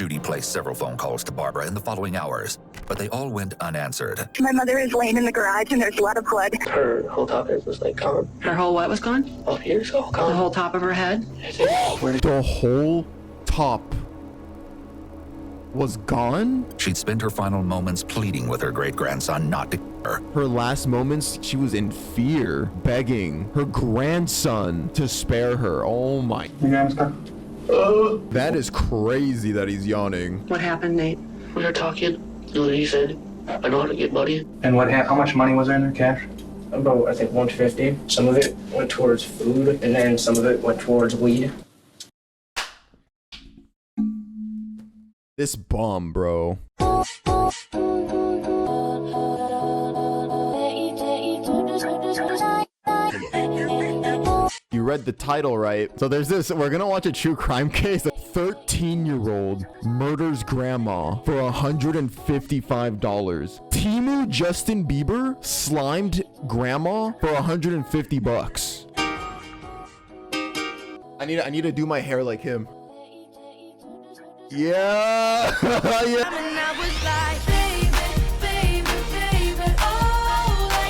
Judy placed several phone calls to Barbara in the following hours, but they all went unanswered. My mother is laying in the garage and there's a lot of blood. Her whole top head was like gone. Her whole what was gone? Up here, so gone. The whole top of her head? The whole top was gone? She'd spent her final moments pleading with her great-grandson not to kill her. Her last moments, she was in fear, begging her grandson to spare her. Oh my. That is crazy that he's yawning. What happened, Nate? We were talking, and he said, I know how to get money. And how much money was there in there, cash? About, I think, 150. Some of it went towards food, and then some of it went towards weed. This bum, bro. You read the title right. So there's this, we're gonna watch a true crime case. A 13-year-old murders grandma for $155. TEMU Justin Bieber slimed grandma for $150. I need to do my hair like him. Yeah. Yeah.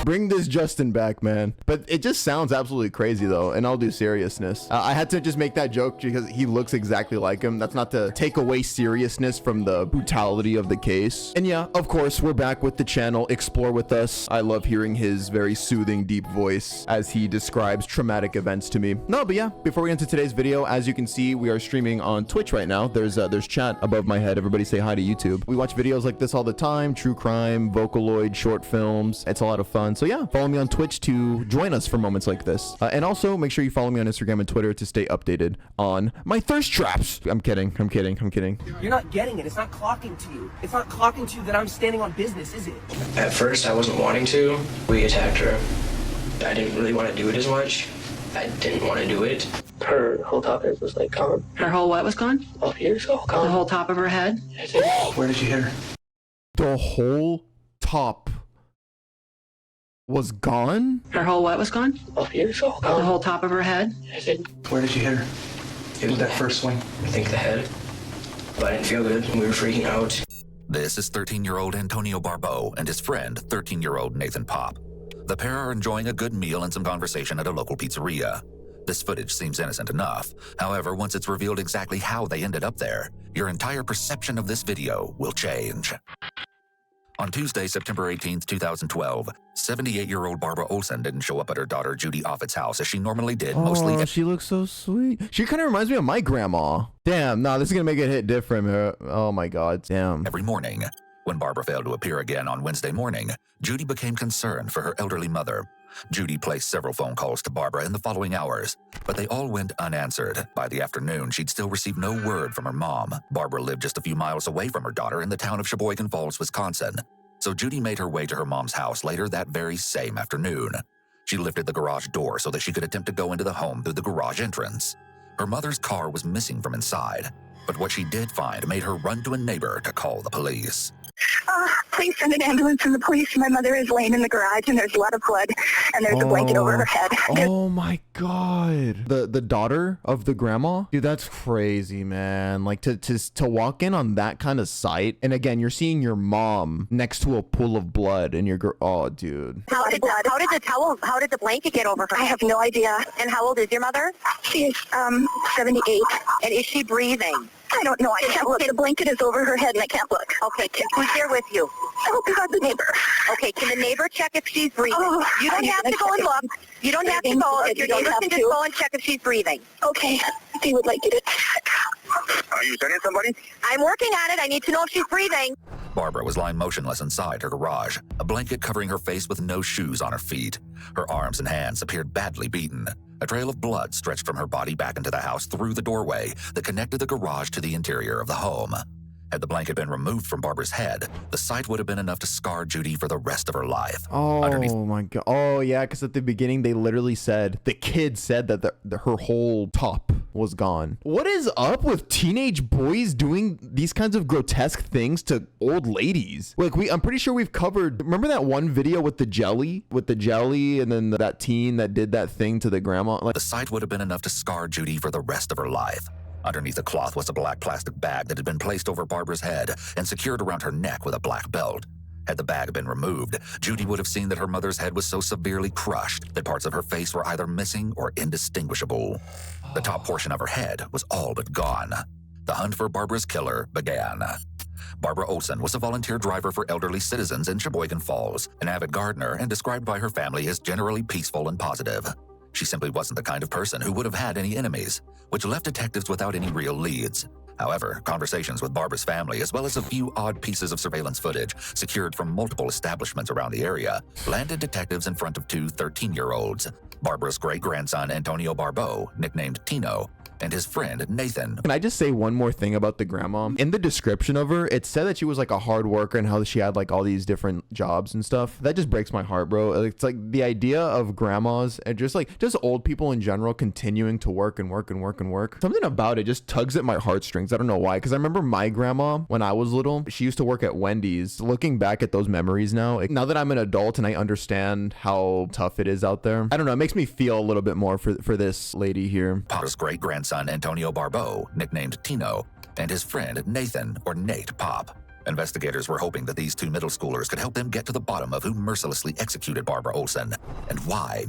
Bring this Justin back, man. But it just sounds absolutely crazy though, and I'll do seriousness. I had to just make that joke because he looks exactly like him. That's not to take away seriousness from the brutality of the case. And yeah, of course, we're back with the channel Explore With Us. I love hearing his very soothing, deep voice as he describes traumatic events to me. No, but yeah, before we get into today's video, as you can see, we are streaming on Twitch right now. There's chat above my head. Everybody say hi to YouTube. We watch videos like this all the time. True crime, Vocaloid, short films. It's a lot of fun. So yeah, follow me on Twitch to join us for moments like this. And also make sure you follow me on Instagram and Twitter to stay updated on my thirst traps. I'm kidding. You're not getting it. It's not clocking to you. It's not clocking to you that I'm standing on business, is it? At first, I wasn't wanting to. We attacked her. I didn't really want to do it as much. I didn't want to do it. Her whole top head was like gone. Her whole what was gone? Up here, so gone. The whole top of her head? Where did you hit her? The whole top was gone? Her whole what was gone? Up here, so gone. The whole top of her head? Where did you hit her? It was that first swing. I think the head. But I didn't feel good. We were freaking out. This is 13-year-old Antonio Barbeau and his friend, 13-year-old Nathan Pop. The pair are enjoying a good meal and some conversation at a local pizzeria. This footage seems innocent enough. However, once it's revealed exactly how they ended up there, your entire perception of this video will change. On Tuesday, September 18th, 2012, 78-year-old Barbara Olson didn't show up at her daughter Judy Offit's house as she normally did. Oh, she looks so sweet. She kind of reminds me of my grandma. Damn, nah, this is gonna make it hit different. Oh my God, damn. Every morning. When Barbara failed to appear again on Wednesday morning, Judy became concerned for her elderly mother. Judy placed several phone calls to Barbara in the following hours, but they all went unanswered. By the afternoon, she'd still received no word from her mom. Barbara lived just a few miles away from her daughter in the town of Sheboygan Falls, Wisconsin. So Judy made her way to her mom's house later that very same afternoon. She lifted the garage door so that she could attempt to go into the home through the garage entrance. Her mother's car was missing from inside, but what she did find made her run to a neighbor to call the police. Please send an ambulance and the police. My mother is laying in the garage and there's a lot of blood and there's a blanket over her head. Oh my God. The daughter of the grandma? Dude, that's crazy, man. Like to walk in on that kind of sight. And again, you're seeing your mom next to a pool of blood and your girl. Oh, dude. How did the blanket get over her? I have no idea. And how old is your mother? She is 78. And is she breathing? I don't know. I can't look. The blanket is over her head and I can't look. Okay, who's there with you? Oh God, the neighbor. Okay, can the neighbor check if she's breathing? Oh, you don't have to go and look. You don't have to go. If your neighbor can just go and check if she's breathing. Okay, if he would like you to check. Are you sending somebody? I'm working on it. I need to know if she's breathing. Barbara was lying motionless inside her garage, a blanket covering her face with no shoes on her feet. Her arms and hands appeared badly beaten. A trail of blood stretched from her body back into the house through the doorway that connected the garage to the interior of the home. Had the blanket been removed from Barbara's head, the sight would have been enough to scar Judy for the rest of her life. Oh my God. Oh yeah, because at the beginning they literally said, the kid said that her whole top was gone. What is up with teenage boys doing these kinds of grotesque things to old ladies? Like I'm pretty sure we've covered, remember that one video with the jelly? With the jelly and then that teen that did that thing to the grandma? Like, the sight would have been enough to scar Judy for the rest of her life. Underneath the cloth was a black plastic bag that had been placed over Barbara's head and secured around her neck with a black belt. Had the bag been removed, Judy would have seen that her mother's head was so severely crushed that parts of her face were either missing or indistinguishable. The top portion of her head was all but gone. The hunt for Barbara's killer began. Barbara Olson was a volunteer driver for elderly citizens in Sheboygan Falls, an avid gardener, and described by her family as generally peaceful and positive. She simply wasn't the kind of person who would have had any enemies, which left detectives without any real leads. However, conversations with Barbara's family, as well as a few odd pieces of surveillance footage secured from multiple establishments around the area, landed detectives in front of two 13-year-olds, Barbara's great-grandson Antonio Barbeau, nicknamed Tino, and his friend Nathan. Can I just say one more thing about the grandma? In the description of her, it said that she was like a hard worker and how she had like all these different jobs and stuff. That just breaks my heart, bro. It's like the idea of grandmas and just old people in general continuing to work and work and work and work. Something about it just tugs at my heartstrings. I don't know why, because I remember my grandma when I was little, she used to work at Wendy's. Looking back at those memories now, now that I'm an adult and I understand how tough it is out there, I don't know, it makes me feel a little bit more for this lady here. Barbara's great-grandson Antonio Barbeau, nicknamed Tino, and his friend Nathan, or Nate Pop. Investigators were hoping that these two middle schoolers could help them get to the bottom of who mercilessly executed Barbara Olson and why.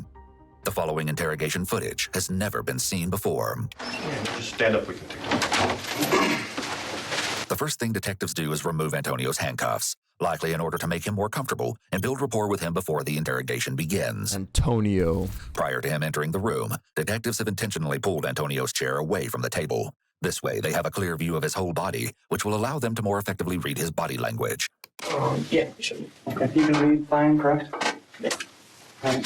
The following interrogation footage has never been seen before. Just stand up, we can take it. The first thing detectives do is remove Antonio's handcuffs, likely in order to make him more comfortable and build rapport with him before the interrogation begins. Antonio. Prior to him entering the room, detectives have intentionally pulled Antonio's chair away from the table. This way, they have a clear view of his whole body, which will allow them to more effectively read his body language. Yeah, you should. Okay, you can read fine, correct? Yeah. All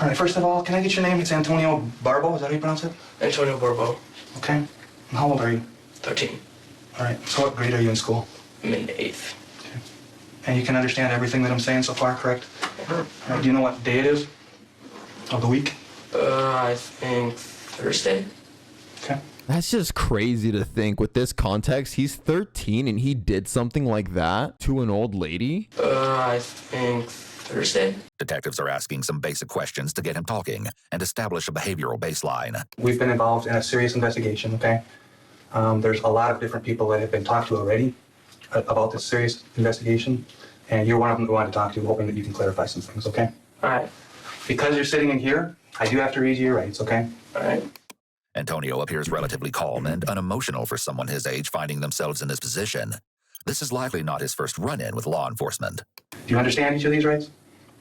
right, first of all, can I get your name? It's Antonio Barbo, is that how you pronounce it? Antonio Barbeau, Okay. And how old are you? 13. All right, so what grade are you in school? I'm in 8th. And you can understand everything that I'm saying so far, correct? All right, do you know what day it is of the week? I think Thursday. Okay. That's just crazy to think. With this context, he's 13 and he did something like that to an old lady? I think Thursday. Detectives are asking some basic questions to get him talking and establish a behavioral baseline. We've been involved in a serious investigation, okay? There's a lot of different people that have been talked to already about this serious investigation, and you're one of them that we want to talk to, hoping that you can clarify some things, okay? All right. Because you're sitting in here, I do have to read you your rights, okay? All right. Antonio appears relatively calm and unemotional for someone his age finding themselves in this position. This is likely not his first run-in with law enforcement. Do you understand each of these rights?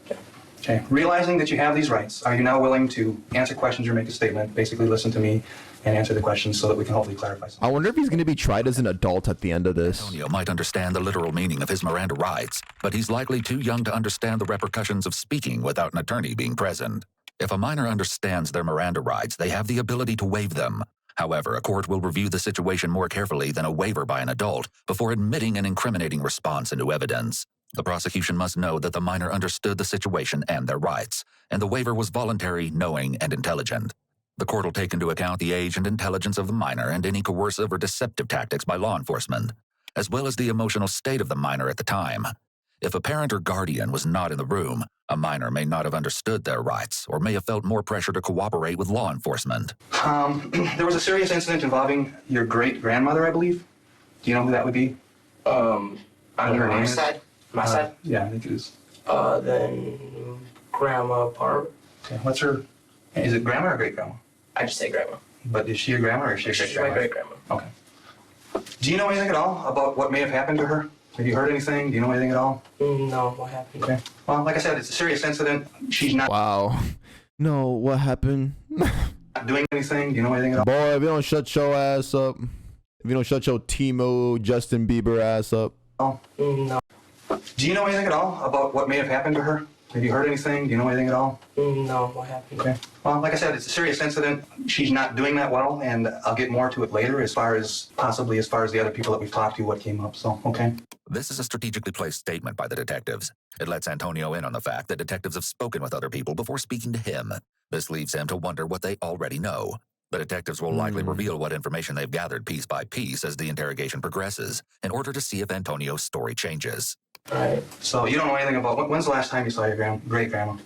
Yeah. Okay. Realizing that you have these rights, are you now willing to answer questions or make a statement, basically listen to me and answer the questions so that we can hopefully clarify something? I wonder if he's going to be tried as an adult at the end of this. Antonio might understand the literal meaning of his Miranda rights, but he's likely too young to understand the repercussions of speaking without an attorney being present. If a minor understands their Miranda rights, they have the ability to waive them. However, a court will review the situation more carefully than a waiver by an adult before admitting an incriminating response into evidence. The prosecution must know that the minor understood the situation and their rights, and the waiver was voluntary, knowing, and intelligent. The court will take into account the age and intelligence of the minor and any coercive or deceptive tactics by law enforcement, as well as the emotional state of the minor at the time. If a parent or guardian was not in the room, a minor may not have understood their rights or may have felt more pressure to cooperate with law enforcement. There was a serious incident involving your great-grandmother, I believe. Do you know who that would be? On her name my is? side? My side? Yeah, I think it is. Then Grandma Barb. Okay, what's her... Is it grandma or great-grandma? I just say Grandma. But is she your grandma or is she your She's my great-grandma? great-grandma. Okay. Do you know anything at all about what may have happened to her? Have you heard anything? Do you know anything at all? No, what happened? Okay. Well, like I said, it's a serious incident. She's not Wow. No, what happened? doing anything. Do you know anything at all? Boy, if you don't shut your ass up, if you don't shut your TEMU, Justin Bieber ass up. No. Do you know anything at all about what may have happened to her? Have you heard anything? Do you know anything at all? No, what happened? Okay. Well, like I said, it's a serious incident. She's not doing that well, and I'll get more to it later as far as the other people that we've talked to, what came up. So, okay. This is a strategically placed statement by the detectives. It lets Antonio in on the fact that detectives have spoken with other people before speaking to him. This leaves him to wonder what they already know. The detectives will likely reveal what information they've gathered piece by piece as the interrogation progresses, in order to see if Antonio's story changes. All right. So you don't know anything about, when's the last time you saw your great-grandma?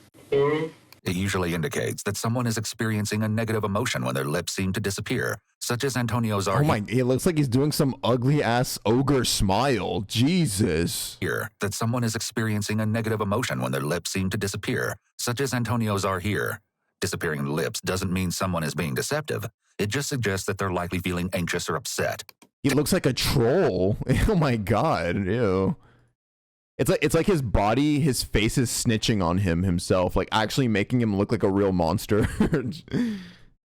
It usually indicates that someone is experiencing a negative emotion when their lips seem to disappear, such as Antonio's are. Oh my, it looks like he's doing some ugly ass ogre smile. Jesus. Here, that someone is experiencing a negative emotion when their lips seem to disappear, such as Antonio's are here. Disappearing lips doesn't mean someone is being deceptive. It just suggests that they're likely feeling anxious or upset. He looks like a troll. Oh my god, ew. It's like his body, his face is snitching on himself, like actually making him look like a real monster.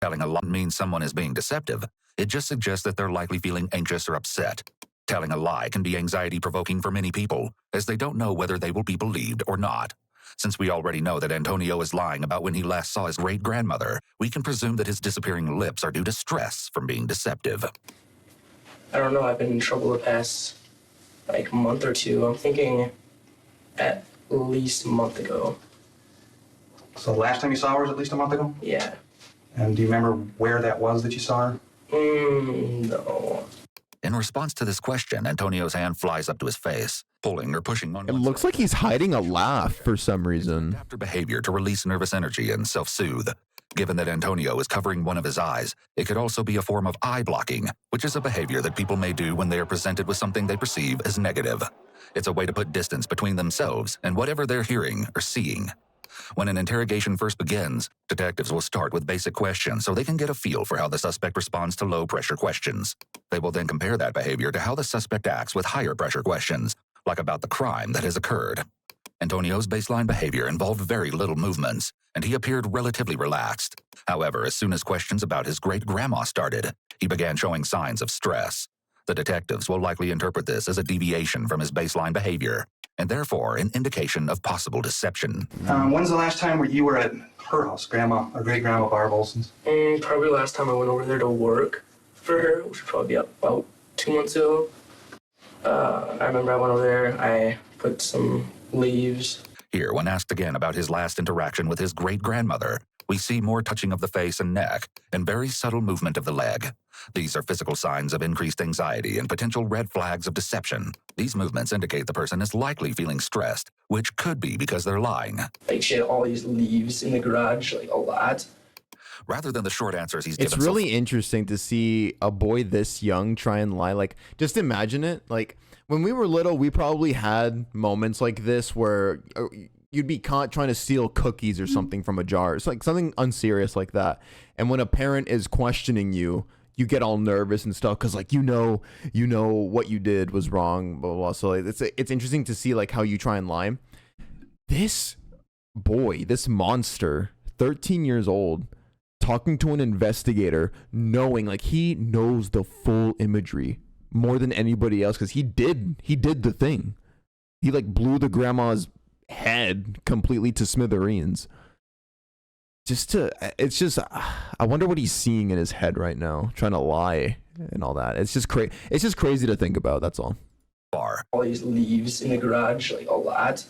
Telling a lie means someone is being deceptive. It just suggests that they're likely feeling anxious or upset. Telling a lie can be anxiety-provoking for many people, as they don't know whether they will be believed or not. Since we already know that Antonio is lying about when he last saw his great-grandmother, we can presume that his disappearing lips are due to stress from being deceptive. I don't know, I've been in trouble the past, month or two. I'm thinking at least a month ago. So the last time you saw her was at least a month ago? Yeah. And do you remember where that was that you saw her? No. In response to this question, Antonio's hand flies up to his face, pulling or pushing on. It looks like he's hiding a laugh for some reason. After behavior to release nervous energy and self-soothe. Given that Antonio is covering one of his eyes, it could also be a form of eye blocking, which is a behavior that people may do when they are presented with something they perceive as negative. It's a way to put distance between themselves and whatever they're hearing or seeing. When an interrogation first begins, detectives will start with basic questions so they can get a feel for how the suspect responds to low-pressure questions. They will then compare that behavior to how the suspect acts with higher-pressure questions, like about the crime that has occurred. Antonio's baseline behavior involved very little movements, and he appeared relatively relaxed. However, as soon as questions about his great-grandma started, he began showing signs of stress. The detectives will likely interpret this as a deviation from his baseline behavior, and therefore an indication of possible deception. When's the last time you were at her house, Grandma, or great-grandma Barb Olson's? Probably last time I went over there to work for her, which would probably be about 2 months ago. I remember I went over there, I put some leaves. Here, when asked again about his last interaction with his great-grandmother, we see more touching of the face and neck and very subtle movement of the leg. These are physical signs of increased anxiety and potential red flags of deception. These movements indicate the person is likely feeling stressed, which could be because they're lying. She had all these leaves in the garage, a lot. Rather than the short answers he's given. It's really interesting to see a boy this young try and lie. Like, just imagine it. Like, when we were little, we probably had moments like this where you'd be caught trying to steal cookies or something from a jar. It's like something unserious like that. And when a parent is questioning you, you get all nervous and stuff because, like, you know what you did was wrong, blah, blah, blah. So like, it's interesting to see like how you try and lie. This boy, this monster, 13 years old, talking to an investigator, knowing like he knows the full imagery more than anybody else because he did the thing. He like blew the grandma's head completely to smithereens. I wonder what he's seeing in his head right now, trying to lie and all that. It's just crazy to think about. That's all. All these leaves in the garage, a lot.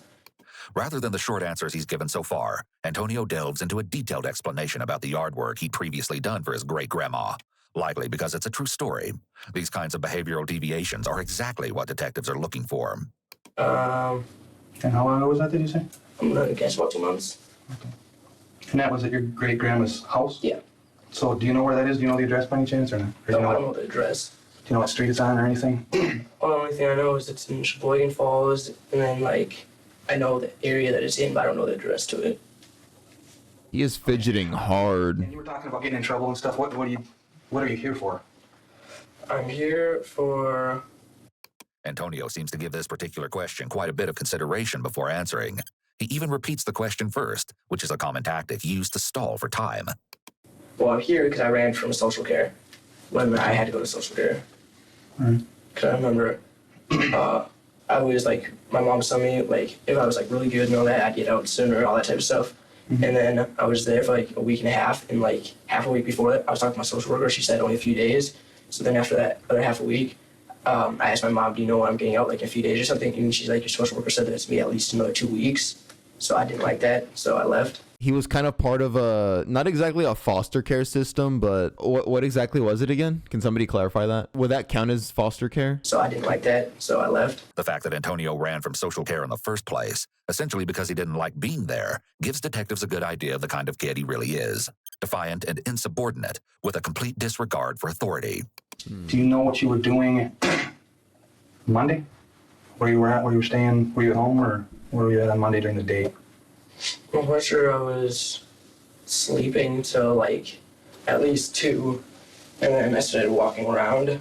Rather than the short answers he's given so far, Antonio delves into a detailed explanation about the yard work he'd previously done for his great-grandma. Likely because it's a true story. These kinds of behavioral deviations are exactly what detectives are looking for. And how long ago was that, did you say? I'm gonna guess about 2 months. Okay. And that was at your great-grandma's house? Yeah. So do you know where that is? Do you know the address by any chance or not? Or No, I don't know the address. Do you know what street it's on or anything? Well, the only thing I know is it's in Sheboygan Falls, and then I know the area that it's in, but I don't know the address to it. He is fidgeting hard. And you were talking about getting in trouble and stuff. What are you here for? I'm here for... Antonio seems to give this particular question quite a bit of consideration before answering. He even repeats the question first, which is a common tactic used to stall for time. Well, I'm here because I ran from social care when I had to go to social care. Because I remember I was my mom told me if I was really good and all that, I'd get out sooner, all that type of stuff. And then I was there for a week and a half, and half a week before that, I was talking to my social worker. She said only a few days. So then after that other half a week, I asked my mom, do you know when I'm getting out, in a few days or something? And she's like, your social worker said that it's me at least another 2 weeks. So I didn't like that, so I left. He was kind of part of not exactly a foster care system, but what exactly was it again? Can somebody clarify that? Would that count as foster care? So I didn't like that, so I left. The fact that Antonio ran from social care in the first place, essentially because he didn't like being there, gives detectives a good idea of the kind of kid he really is. Defiant and insubordinate, with a complete disregard for authority. Do you know what you were doing Monday? Where you were at, where you were staying? Were you at home, or where were you at on Monday during the day? I'm quite sure I was sleeping till like at least 2, and then I started walking around.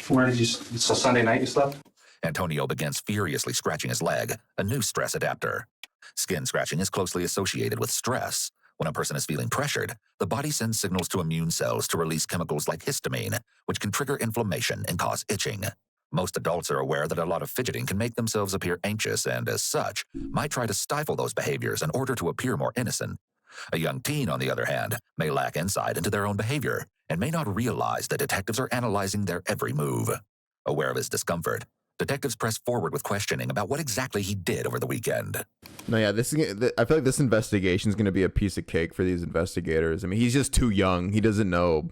Where did you, so Sunday night you slept? Antonio begins furiously scratching his leg, a new stress adapter. Skin scratching is closely associated with stress. When a person is feeling pressured, the body sends signals to immune cells to release chemicals like histamine, which can trigger inflammation and cause itching. Most adults are aware that a lot of fidgeting can make themselves appear anxious and, as such, might try to stifle those behaviors in order to appear more innocent. A young teen, on the other hand, may lack insight into their own behavior and may not realize that detectives are analyzing their every move. Aware of his discomfort, detectives press forward with questioning about what exactly he did over the weekend. No, yeah, I feel like this investigation is going to be a piece of cake for these investigators. I mean, he's just too young. He doesn't know.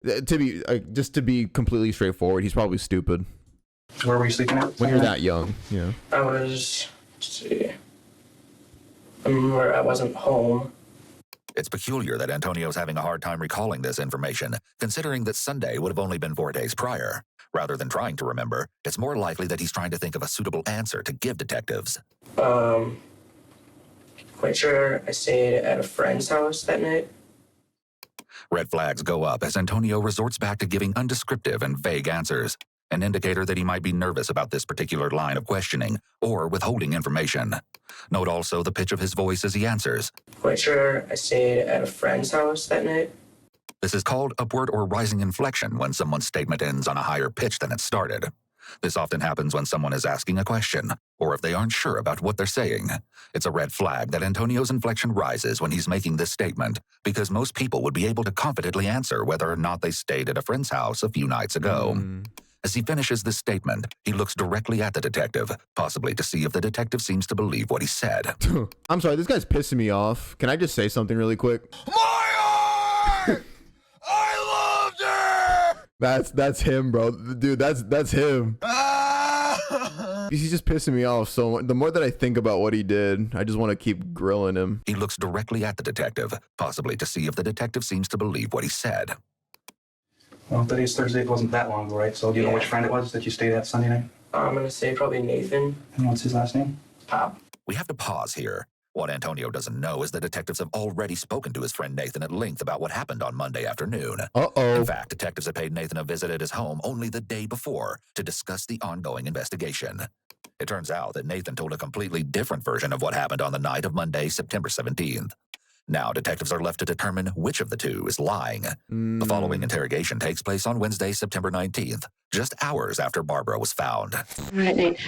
Just to be completely straightforward, he's probably stupid. Where were you sleeping at? When you're that young, yeah. I was, let's see, I remember I wasn't home. It's peculiar that Antonio's having a hard time recalling this information, considering that Sunday would have only been 4 days prior. Rather than trying to remember, it's more likely that he's trying to think of a suitable answer to give detectives. Quite sure I stayed at a friend's house that night. Red flags go up as Antonio resorts back to giving undescriptive and vague answers, an indicator that he might be nervous about this particular line of questioning or withholding information. Note also the pitch of his voice as he answers. Quite sure I stayed at a friend's house that night. This is called upward or rising inflection when someone's statement ends on a higher pitch than it started. This often happens when someone is asking a question, or if they aren't sure about what they're saying. It's a red flag that Antonio's inflection rises when he's making this statement, because most people would be able to confidently answer whether or not they stayed at a friend's house a few nights ago. As he finishes this statement, he looks directly at the detective, possibly to see if the detective seems to believe what he said. I'm sorry, this guy's pissing me off. Can I just say something really quick? That's him, bro. Dude, that's him. He's just pissing me off so much. The more that I think about what he did, I just want to keep grilling him. He looks directly at the detective, possibly to see if the detective seems to believe what he said. Well, today's Thursday. It wasn't that long ago, right? So do you know which friend it was that you stayed at Sunday night? I'm going to say probably Nathan. And what's his last name? Pop. We have to pause here. What Antonio doesn't know is that detectives have already spoken to his friend Nathan at length about what happened on Monday afternoon. In fact, detectives had paid Nathan a visit at his home only the day before to discuss the ongoing investigation. It turns out that Nathan told a completely different version of what happened on the night of Monday, September 17th. Now, detectives are left to determine which of the two is lying. The following interrogation takes place on Wednesday, September 19th, just hours after Barbara was found. All right, Nate.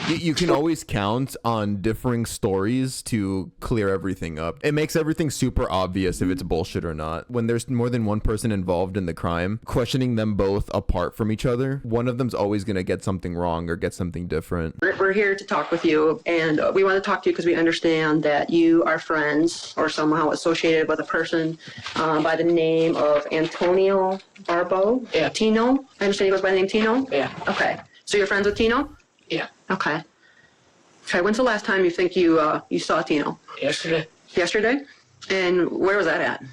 You can always count on differing stories to clear everything up. It makes everything super obvious if it's bullshit or not. When there's more than one person involved in the crime, questioning them both apart from each other, one of them's always going to get something wrong or get something different. We're here to talk with you, and we want to talk to you because we understand that you are friends or somehow associated with a person by the name of Antonio Barbo. Yeah. Tino. I understand he goes by the name Tino? Yeah. Okay. So you're friends with Tino? Yeah. Okay. Okay, when's the last time you think you saw Tino? Yesterday. Yesterday? And where was that at?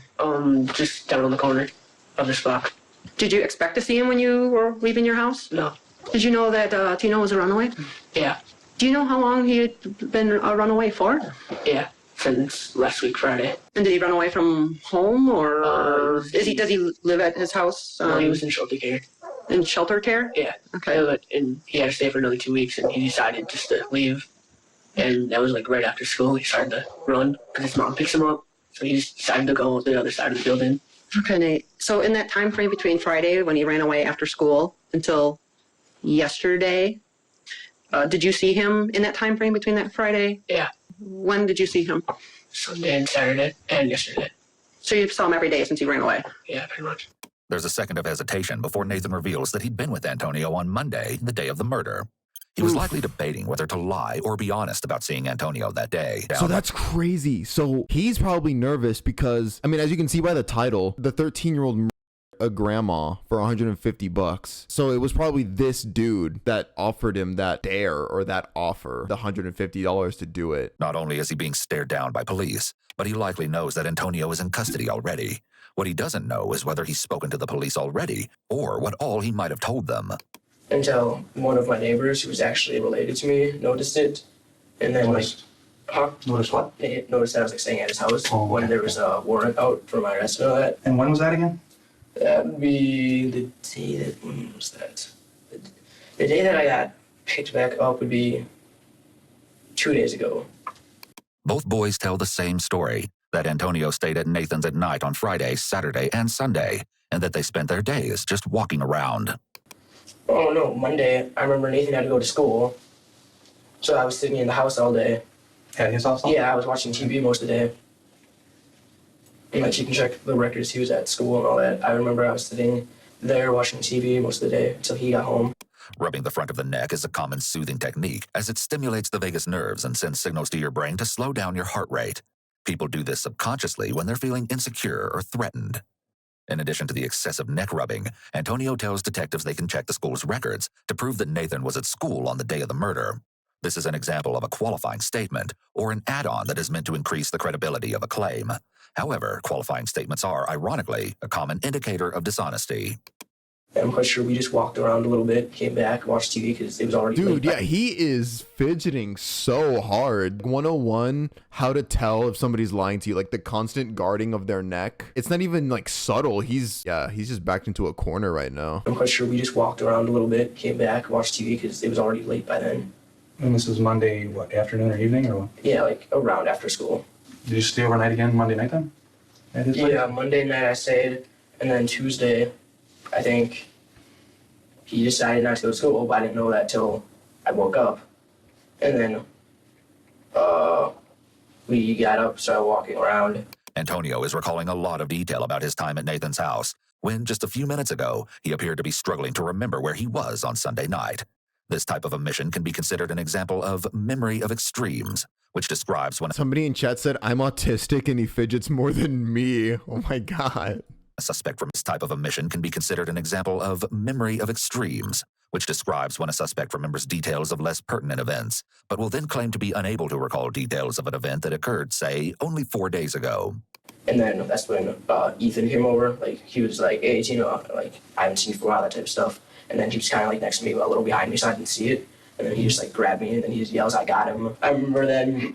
Just down on the corner of this block. Did you expect to see him when you were leaving your house? No. Did you know that Tino was a runaway? Yeah. Do you know how long he had been a runaway for? Yeah. Since last week Friday. And did he run away from home, or does he live at his house? No, he was in shelter care. In shelter care? Yeah. Okay. And he had to stay for another 2 weeks, and he decided just to leave. And that was like right after school. He started to run because his mom picks him up. So he just decided to go to the other side of the building. Okay, Nate. So in that time frame between Friday when he ran away after school until yesterday, did you see him in that time frame between that Friday? Yeah. When did you see him? Sunday and Saturday and yesterday. So you saw him every day since he ran away? Yeah, pretty much. There's a second of hesitation before Nathan reveals that he'd been with Antonio on Monday, the day of the murder. He was likely debating whether to lie or be honest about seeing Antonio that day. So that's crazy. So he's probably nervous because, I mean, as you can see by the title, the 13-year-old a grandma for $150. So it was probably this dude that offered him that dare or that offer, the $150 to do it. Not only is he being stared down by police, but he likely knows that Antonio is in custody already. What he doesn't know is whether he's spoken to the police already or what all he might have told them. Until one of my neighbors, who was actually related to me, noticed it. And then, Noticed what? They noticed that I was staying at his house when there was a warrant out for my arrest and all that. And when was that again? That would be the day that, when was that? The day that I got picked back up would be 2 days ago. Both boys tell the same story, that Antonio stayed at Nathan's at night on Friday, Saturday, and Sunday, and that they spent their days just walking around. Oh no, Monday, I remember Nathan had to go to school, so I was sitting in the house all day. At his house? Yeah, I was watching TV most of the day. And like you can check the records, he was at school and all that. I remember I was sitting there watching TV most of the day until he got home. Rubbing the front of the neck is a common soothing technique as it stimulates the vagus nerves and sends signals to your brain to slow down your heart rate. People do this subconsciously when they're feeling insecure or threatened. In addition to the excessive neck rubbing, Antonio tells detectives they can check the school's records to prove that Nathan was at school on the day of the murder. This is an example of a qualifying statement or an add-on that is meant to increase the credibility of a claim. However, qualifying statements are, ironically, a common indicator of dishonesty. I'm quite sure we just walked around a little bit, came back, watched TV because it was already Dude, late. yeah, he is fidgeting so hard. 101, how to tell if somebody's lying to you, like the constant guarding of their neck. It's not even like subtle. He's just backed into a corner right now. I'm quite sure we just walked around a little bit, came back, watched TV because it was already late by then. And this was Monday, what, afternoon or evening or what? Yeah, like around after school. Did you stay overnight again Monday night then? At his place? Yeah, Monday night I stayed, and then Tuesday, I think he decided not to go to school, but I didn't know that till I woke up. And then we got up, started walking around. Antonio is recalling a lot of detail about his time at Nathan's house, when just a few minutes ago, he appeared to be struggling to remember where he was on Sunday night. This type of omission can be considered an example of memory of extremes, which describes when Somebody in chat said, I'm autistic and he fidgets more than me. Oh my God. a suspect from this type of omission can be considered an example of memory of extremes, which describes when a suspect remembers details of less pertinent events, but will then claim to be unable to recall details of an event that occurred, say, only 4 days ago. And then that's when Ethan came over. Like, he was like, hey, Tino, like, I haven't seen you for a while, that type of stuff. And then he was kind of like next to me, a little behind me, so I didn't see it. And then he just like grabbed me, and then he just yells, I got him. I remember then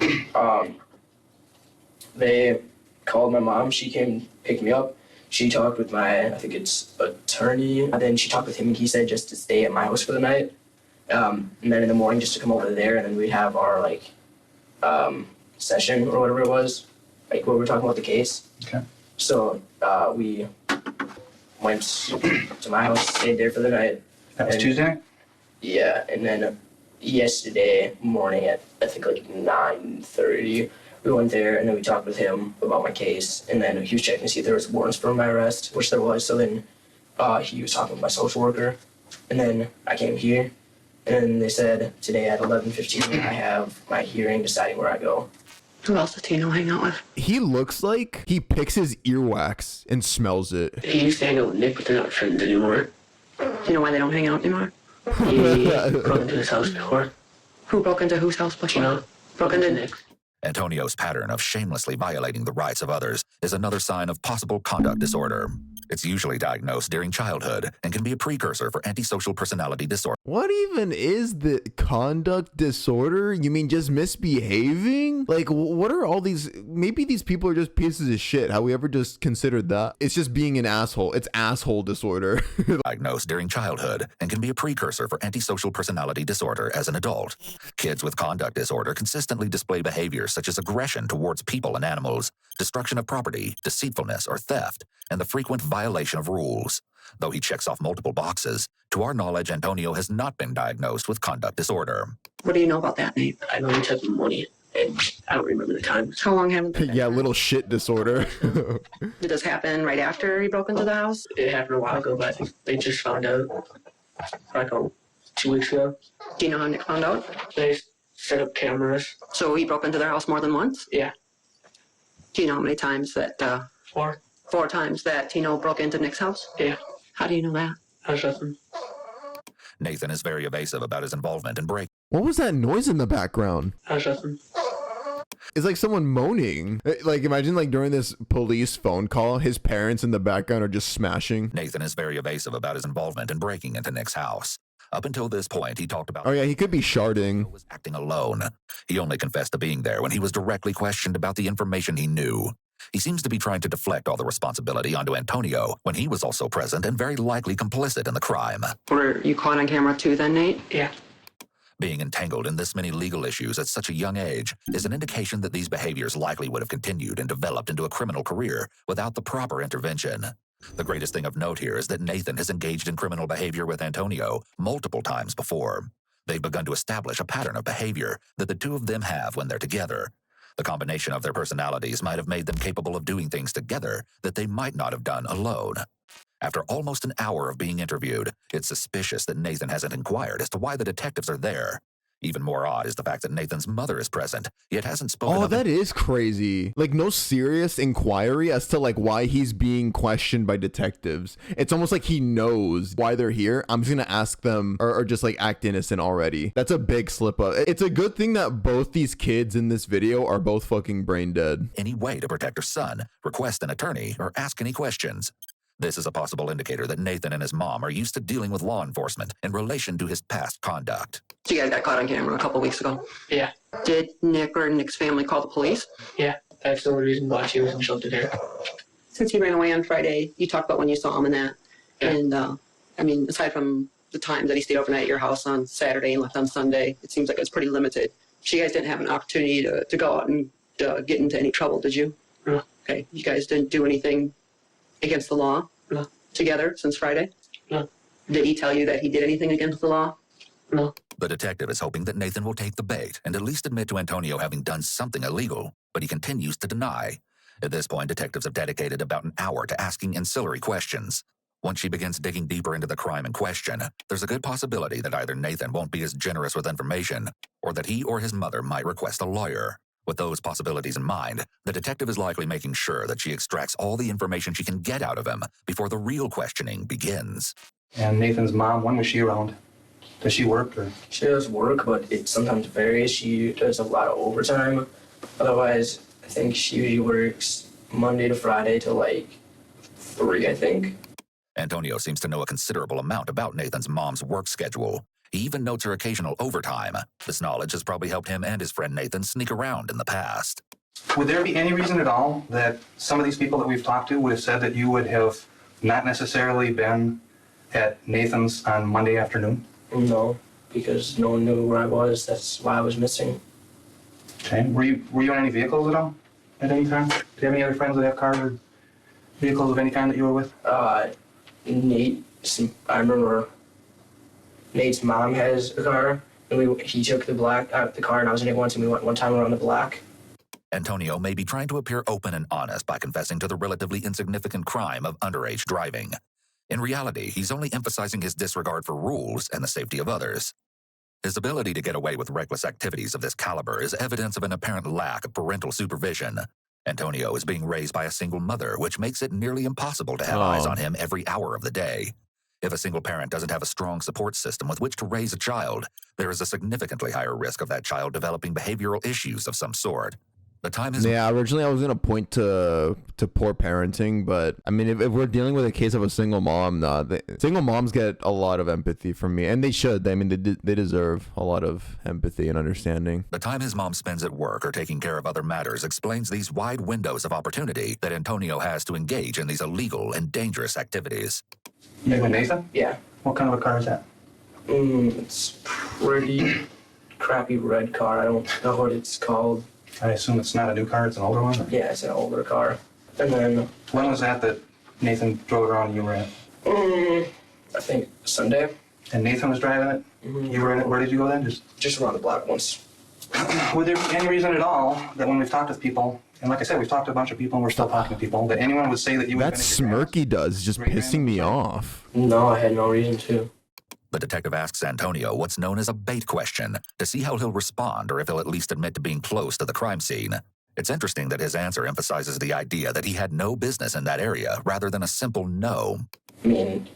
they called my mom. She came pick me up. She talked with my, I think it's attorney. And then she talked with him, and he said just to stay at my house for the night. And then in the morning, just to come over there, and then we'd have our like session or whatever it was, like where we were talking about the case. Okay. So we went to my house, stayed there for the night. That was Tuesday? Yeah, and then yesterday morning at I think like 9:30, we went there and then we talked with him about my case, and then he was checking to see if there was warrants for my arrest, which there was. So then he was talking with my social worker, and then I came here, and they said today at 11:15 I have my hearing deciding where I go. Who else does Tino hang out with? He looks like he picks his earwax and smells it. He used to hang out with Nick, but they're not friends anymore. Do you know why they don't hang out anymore? He broke into his house before. Who broke into whose house before? You know? Broke into Nick's. Antonio's pattern of shamelessly violating the rights of others is another sign of possible conduct disorder. It's usually diagnosed during childhood and can be a precursor for antisocial personality disorder. What even is the conduct disorder? You mean just misbehaving? Like, what are all these? Maybe these people are just pieces of shit. How we ever just considered that? It's just being an asshole. It's asshole disorder. Diagnosed during childhood and can be a precursor for antisocial personality disorder as an adult. Kids with conduct disorder consistently display behaviors such as aggression towards people and animals, destruction of property, deceitfulness or theft, and the frequent violation of rules. Though he checks off multiple boxes, to our knowledge, Antonio has not been diagnosed with conduct disorder. What do you know about that, Nate? I know he took money, and I don't remember the time. How long haven't they been? Yeah, little shit disorder. Did this happen right after he broke into the house? It happened a while ago, but I think they just found out like 2 weeks ago. Do you know how Nick found out? They set up cameras. So he broke into their house more than once? Yeah. Do you know how many times that, 4. 4 times that Tino broke into Nick's house? Yeah. How do you know that? I was with him. Nathan is very evasive about his involvement in break. What was that noise in the background? I was with him. It's like someone moaning. Like, imagine like during this police phone call, his parents in the background are just smashing. Nathan is very evasive about his involvement in breaking into Nick's house. Up until this point, he talked about— Oh yeah, he could be sharding. —was acting alone. He only confessed to being there when he was directly questioned about the information he knew. He seems to be trying to deflect all the responsibility onto Antonio when he was also present and very likely complicit in the crime. Were you caught on camera too then, Nate? Yeah. Being entangled in this many legal issues at such a young age is an indication that these behaviors likely would have continued and developed into a criminal career without the proper intervention. The greatest thing of note here is that Nathan has engaged in criminal behavior with Antonio multiple times before. They've begun to establish a pattern of behavior that the two of them have when they're together. The combination of their personalities might have made them capable of doing things together that they might not have done alone. After almost an hour of being interviewed, it's suspicious that Nathan hasn't inquired as to why the detectives are there. Even more odd is the fact that Nathan's mother is present, yet hasn't spoken. Oh, that is crazy. Like, no serious inquiry as to like why he's being questioned by detectives. It's almost like he knows why they're here. I'm just gonna ask them or just like act innocent already. That's a big slip up. It's a good thing that both these kids in this video are both fucking brain dead. Any way to protect her son, request an attorney, or ask any questions. This is a possible indicator that Nathan and his mom are used to dealing with law enforcement in relation to his past conduct. So you guys got caught on camera a couple weeks ago. Yeah. Did Nick or Nick's family call the police? Yeah. That's the only reason why she was in shelter there. Since he ran away on Friday, you talked about when you saw him and that. Yeah. And, I mean, aside from the time that he stayed overnight at your house on Saturday and left on Sunday, it seems like it was pretty limited. So you guys didn't have an opportunity to go out and get into any trouble, did you? No. Okay. You guys didn't do anything against the law? No. Together since Friday? No. Did he tell you that he did anything against the law? No. The detective is hoping that Nathan will take the bait and at least admit to Antonio having done something illegal, but he continues to deny. At this point, detectives have dedicated about an hour to asking ancillary questions. Once she begins digging deeper into the crime in question, there's a good possibility that either Nathan won't be as generous with information or that he or his mother might request a lawyer. With those possibilities in mind, the detective is likely making sure that she extracts all the information she can get out of him before the real questioning begins. And Nathan's mom, when was she around? Does she work or? She does work, but it sometimes varies. She does a lot of overtime. Otherwise, I think she usually works Monday to Friday till like 3, I think. Antonio seems to know a considerable amount about Nathan's mom's work schedule. He even notes her occasional overtime. This knowledge has probably helped him and his friend Nathan sneak around in the past. Would there be any reason at all that some of these people that we've talked to would have said that you would have not necessarily been at Nathan's on Monday afternoon? No, because no one knew where I was. That's why I was missing. Okay. Were you in any vehicles at all at any time? Do you have any other friends that have cars or vehicles of any kind that you were with? Nate, I remember Nate's mom has a car, and he took the car, and I was in it once, and we went one time around the block. Antonio may be trying to appear open and honest by confessing to the relatively insignificant crime of underage driving. In reality, he's only emphasizing his disregard for rules and the safety of others. His ability to get away with reckless activities of this caliber is evidence of an apparent lack of parental supervision. Antonio is being raised by a single mother, which makes it nearly impossible to have eyes on him every hour of the day. If a single parent doesn't have a strong support system with which to raise a child, there is a significantly higher risk of that child developing behavioral issues of some sort. The time is— Yeah, originally I was gonna point to poor parenting, but I mean, if we're dealing with a case of a single mom, single moms get a lot of empathy from me, and they should. I mean, they deserve a lot of empathy and understanding. The time his mom spends at work or taking care of other matters explains these wide windows of opportunity that Antonio has to engage in these illegal and dangerous activities. You with Nathan? Yeah. What kind of a car is that? It's pretty crappy red car. I don't know what it's called. I assume it's not a new car, it's an older one? Or? Yeah, it's an older car. And then... When was that Nathan drove around and you were in it? I think Sunday. And Nathan was driving it? Mm-hmm. You were in it? Where did you go then? Just around the block once. Would there be any reason at all that when we've talked with people, and like I said, we've talked to a bunch of people and we're still talking to people, that anyone would say that you would have been at your That smirk he does is just pissing me off. No, I had no reason to. The detective asks Antonio what's known as a bait question to see how he'll respond or if he'll at least admit to being close to the crime scene. It's interesting that his answer emphasizes the idea that he had no business in that area rather than a simple no. I mean,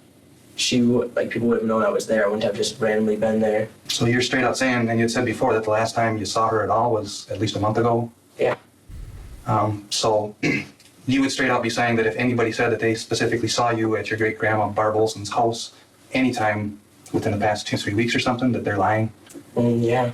people would have known I was there. I wouldn't have just randomly been there. So you're straight out saying, and you had said before that the last time you saw her at all was at least a month ago? Yeah. So you would straight out be saying that if anybody said that they specifically saw you at your great-grandma Barb Olson's house anytime within the past 2-3 weeks or something, that they're lying? Yeah.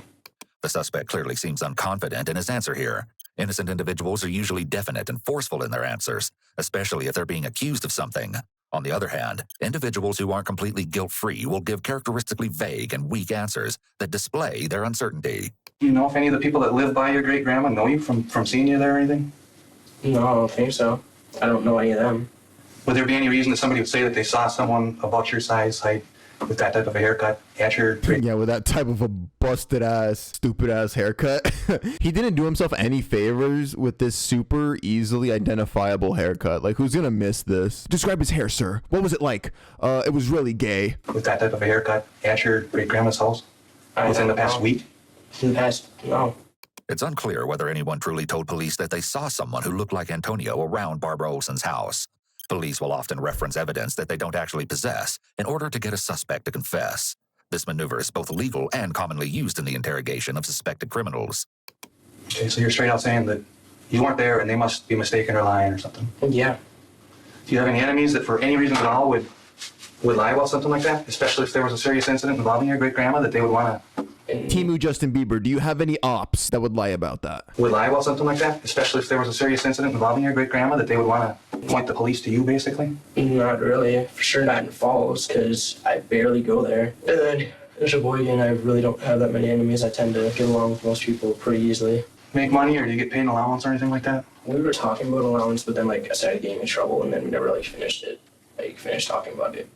The suspect clearly seems unconfident in his answer here. Innocent individuals are usually definite and forceful in their answers, especially if they're being accused of something. On the other hand, individuals who aren't completely guilt-free will give characteristically vague and weak answers that display their uncertainty. Do you know if any of the people that live by your great-grandma know you from seeing you there or anything? No, I don't think so. I don't know any of them. Would there be any reason that somebody would say that they saw someone about your size, height, with that type of a haircut at your... Yeah, with that type of a busted-ass, stupid-ass haircut. He didn't do himself any favors with this super easily identifiable haircut. Like, who's gonna miss this? Describe his hair, sir. What was it like? It was really gay. With that type of a haircut at your great-grandma's house? Within the past week? No. It's unclear whether anyone truly told police that they saw someone who looked like Antonio around Barbara Olson's house. Police will often reference evidence that they don't actually possess in order to get a suspect to confess. This maneuver is both legal and commonly used in the interrogation of suspected criminals. Okay, so you're straight out saying that you weren't there and they must be mistaken or lying or something? Yeah. Do you have any enemies that for any reason at all would lie about something like that? Especially if there was a serious incident involving your great-grandma that they would want to... TEMU Justin Bieber, do you have any ops that would lie about that? Would lie about something like that? Especially if there was a serious incident involving your great-grandma that they would want to point the police to you, basically? Not really. For sure not in Falls, because I barely go there. And then in Sheboygan, I really don't have that many enemies. I tend to get along with most people pretty easily. Make money, or do you get paid an allowance or anything like that? We were talking about allowance, but then I started getting in trouble, and then we never finished it. Finished talking about it.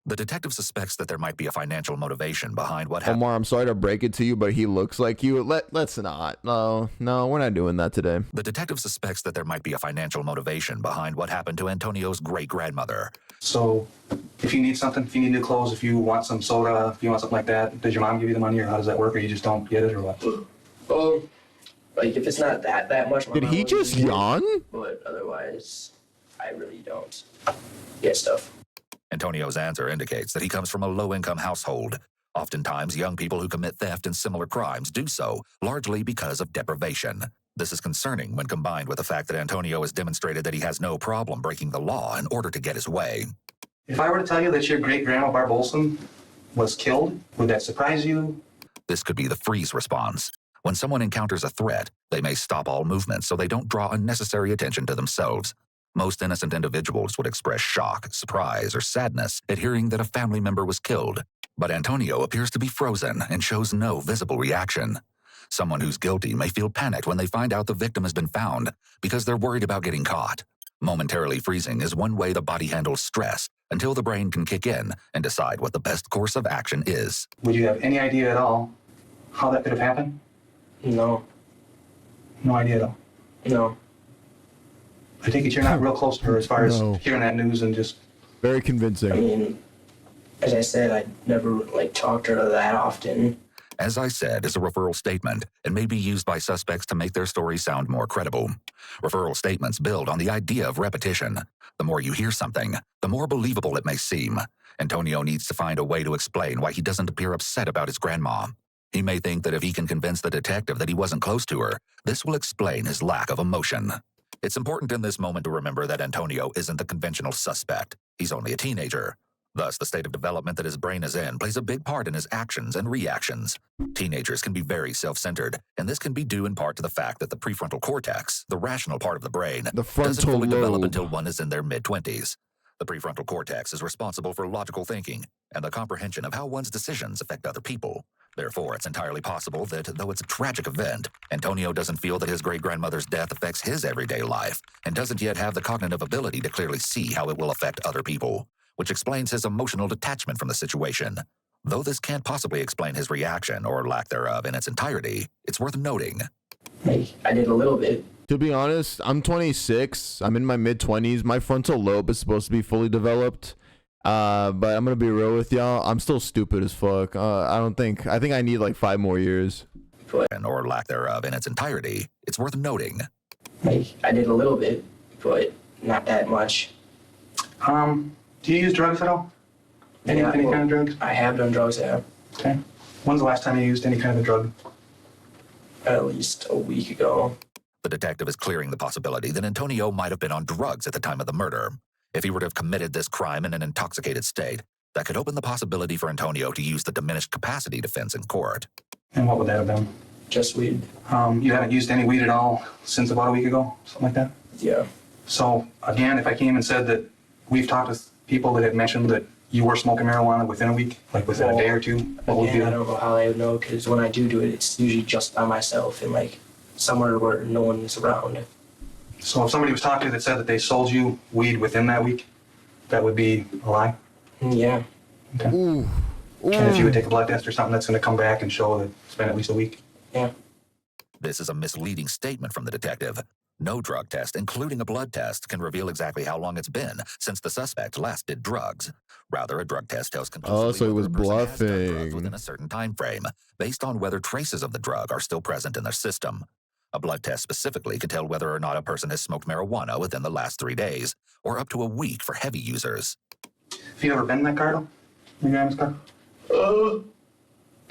The detective suspects that there might be a financial motivation behind what happened. Omar, I'm sorry to break it to you, but he looks like you. Let's not. No, we're not doing that today. The detective suspects that there might be a financial motivation behind what happened to Antonio's great-grandmother. So, if you need something, if you need new clothes, if you want some soda, if you want something like that, does your mom give you the money, or how does that work, or you just don't get it, or what? If it's not that much... Did he just yawn? But otherwise, I really don't get stuff. Antonio's answer indicates that he comes from a low-income household. Oftentimes, young people who commit theft and similar crimes do so largely because of deprivation. This is concerning when combined with the fact that Antonio has demonstrated that he has no problem breaking the law in order to get his way. If I were to tell you that your great-grandma Barb Olson was killed, would that surprise you? This could be the freeze response. When someone encounters a threat, they may stop all movement so they don't draw unnecessary attention to themselves. Most innocent individuals would express shock, surprise, or sadness at hearing that a family member was killed. But Antonio appears to be frozen and shows no visible reaction. Someone who's guilty may feel panicked when they find out the victim has been found because they're worried about getting caught. Momentarily freezing is one way the body handles stress until the brain can kick in and decide what the best course of action is. Would you have any idea at all how that could have happened? No. No idea at all? No. I take it you're not real close to her as far as hearing that news and just... Very convincing. I mean, as I said, I never talked to her that often. As I said, is a referral statement and may be used by suspects to make their story sound more credible. Referral statements build on the idea of repetition. The more you hear something, the more believable it may seem. Antonio needs to find a way to explain why he doesn't appear upset about his grandma. He may think that if he can convince the detective that he wasn't close to her, this will explain his lack of emotion. It's important in this moment to remember that Antonio isn't the conventional suspect. He's only a teenager. Thus, the state of development that his brain is in plays a big part in his actions and reactions. Teenagers can be very self-centered, and this can be due in part to the fact that the prefrontal cortex, the rational part of the brain, doesn't fully develop until one is in their mid-20s. The prefrontal cortex is responsible for logical thinking and the comprehension of how one's decisions affect other people. Therefore, it's entirely possible that, though it's a tragic event, Antonio doesn't feel that his great-grandmother's death affects his everyday life and doesn't yet have the cognitive ability to clearly see how it will affect other people, which explains his emotional detachment from the situation. Though this can't possibly explain his reaction or lack thereof in its entirety, it's worth noting. I did a little bit. To be honest, I'm 26. I'm in my mid-20s. My frontal lobe is supposed to be fully developed. But I'm gonna be real with y'all. I'm still stupid as fuck. I think I need like 5 more years. Or lack thereof in its entirety, it's worth noting. Like, I did a little bit, but not that much. Do you use drugs at all? Any kind of drugs? I have done drugs, yeah. Okay. When's the last time you used any kind of a drug? At least a week ago. The detective is clearing the possibility that Antonio might have been on drugs at the time of the murder. If he were to have committed this crime in an intoxicated state, that could open the possibility for Antonio to use the diminished capacity defense in court. And what would that have been? Just weed. You haven't used any weed at all since about a week ago? Something like that? Yeah. So, again, if I came and said that we've talked to people that had mentioned that you were smoking marijuana within a week, like within a day or two, what would be I don't know how they would know, because when I do it, it's usually just by myself and, like, somewhere where no one's around. So if somebody was talking to you that said that they sold you weed within that week, that would be a lie? Yeah. Okay. Ooh. And if you would take a blood test or something, that's going to come back and show that it's been at least a week? Yeah. This is a misleading statement from the detective. No drug test, including a blood test, can reveal exactly how long it's been since the suspect last did drugs. Rather, a drug test tells conclusively so he was whether a person has done drugs bluffing. within a certain time frame, based on whether traces of the drug are still present in their system. A blood test specifically can tell whether or not a person has smoked marijuana within the last 3 days, or up to a week for heavy users. Have you ever been in that car, though? Your grandma's car?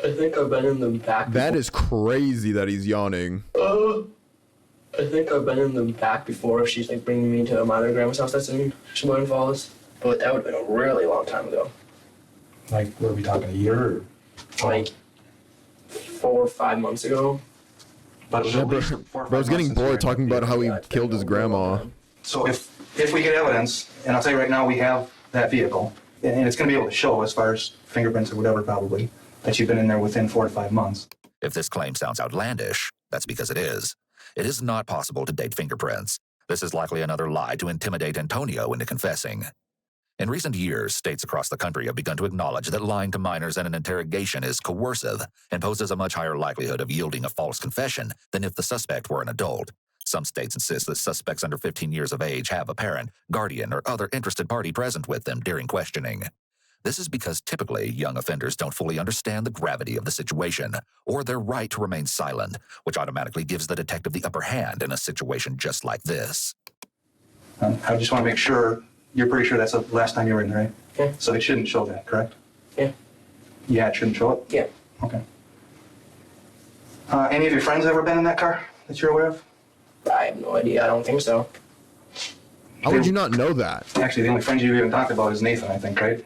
I think I've been in the back. That is crazy that he's yawning. I think I've been in the back before. She's like bringing me to my other grandma's house that's in Sheboygan Falls. But that would have been a really long time ago. Like, what are we talking, a year? Or? Like 4 or 5 months ago. But it was Yeah, at bro, least 4 or 5 bro, I was months getting since you were bored in talking that about how he Yeah, it's killed been his a really long grandma. time. So if we get evidence, and I'll tell you right now, we have that vehicle, and it's going to be able to show as far as fingerprints or whatever probably, that you've been in there within 4 to 5 months. If this claim sounds outlandish, that's because it is. It is not possible to date fingerprints. This is likely another lie to intimidate Antonio into confessing. In recent years, states across the country have begun to acknowledge that lying to minors in an interrogation is coercive and poses a much higher likelihood of yielding a false confession than if the suspect were an adult. Some states insist that suspects under 15 years of age have a parent, guardian, or other interested party present with them during questioning. This is because typically young offenders don't fully understand the gravity of the situation or their right to remain silent, which automatically gives the detective the upper hand in a situation just like this. I just want to make sure, you're pretty sure that's the last time you were in there, right? Yeah. So it shouldn't show that, correct? Yeah. Yeah, it shouldn't show it? Yeah. Okay. Any of your friends ever been in that car that you're aware of? I have no idea. I don't think so. How would you not know that? Actually, the only friend you even talked about is Nathan, I think, right?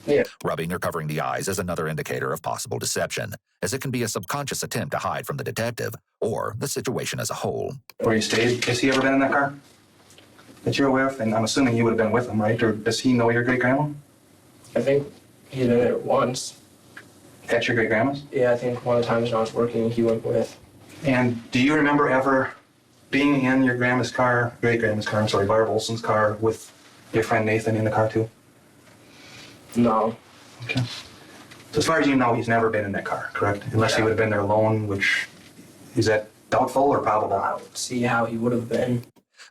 Yeah. Rubbing or covering the eyes is another indicator of possible deception, as it can be a subconscious attempt to hide from the detective or the situation as a whole. Where you stayed, has he ever been in that car that you're aware of? And I'm assuming you would have been with him, right? Or does he know your great-grandma? I think he's been there once. That's your great-grandma's? Yeah, I think one of the times when I was working, he went with. And do you remember ever being in your grandma's car, great-grandma's car, I'm sorry, Barb Olson's car with your friend Nathan in the car too? No. Okay. So as far as you know, he's never been in that car, correct? Unless he would have been there alone, which, is that doubtful or probable? I don't see how he would have been.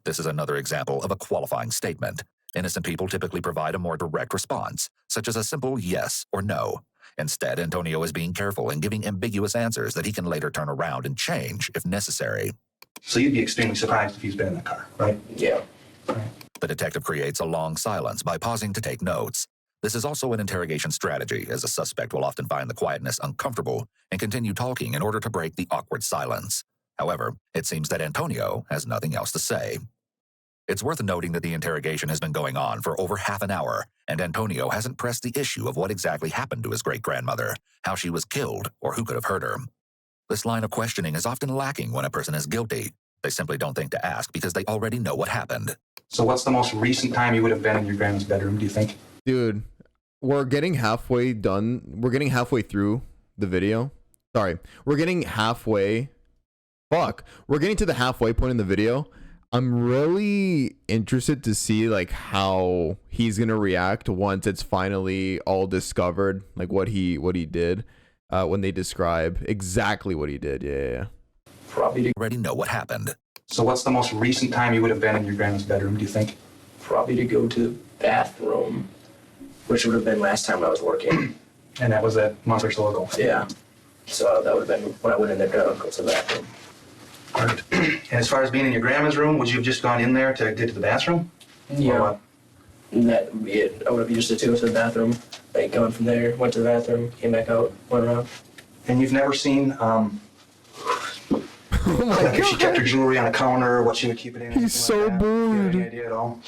This is another example of a qualifying statement. Innocent people typically provide a more direct response, such as a simple yes or no. Instead, Antonio is being careful and giving ambiguous answers that he can later turn around and change if necessary. So you'd be extremely surprised if he's been in that car, right? Yeah. Right. The detective creates a long silence by pausing to take notes. This is also an interrogation strategy, as a suspect will often find the quietness uncomfortable and continue talking in order to break the awkward silence. However, it seems that Antonio has nothing else to say. It's worth noting that the interrogation has been going on for over half an hour, and Antonio hasn't pressed the issue of what exactly happened to his great-grandmother, how she was killed, or who could have hurt her. This line of questioning is often lacking when a person is guilty. They simply don't think to ask because they already know what happened. So what's the most recent time you would have been in your grandma's bedroom, do you think? Dude, we're getting halfway done. We're getting halfway through the video. Sorry. We're getting halfway. Fuck. We're getting to the halfway point in the video. I'm really interested to see like how he's going to react once it's finally all discovered, like what he did when they describe exactly what he did. Yeah. Probably Already know what happened. So what's the most recent time you would have been in your grandma's bedroom, do you think? to go to the bathroom. which would have been last time I was working. And that was a month or so ago. Yeah. So that would have been when I went in there to go to the bathroom. All right. And as far as being in your grandma's room, would you have just gone in there to get to the bathroom? Yeah. Or what? And that would be it. I would have used it to go to the bathroom. Like, gone from there, went to the bathroom, came back out, went around. And you've never seen, Oh my like if she kept her God. jewelry on a counter, what she would keep it in? He's so like that? Do you have bored. any idea at all?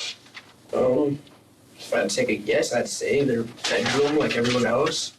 If I had to take a guess, I'd say their bedroom like everyone else.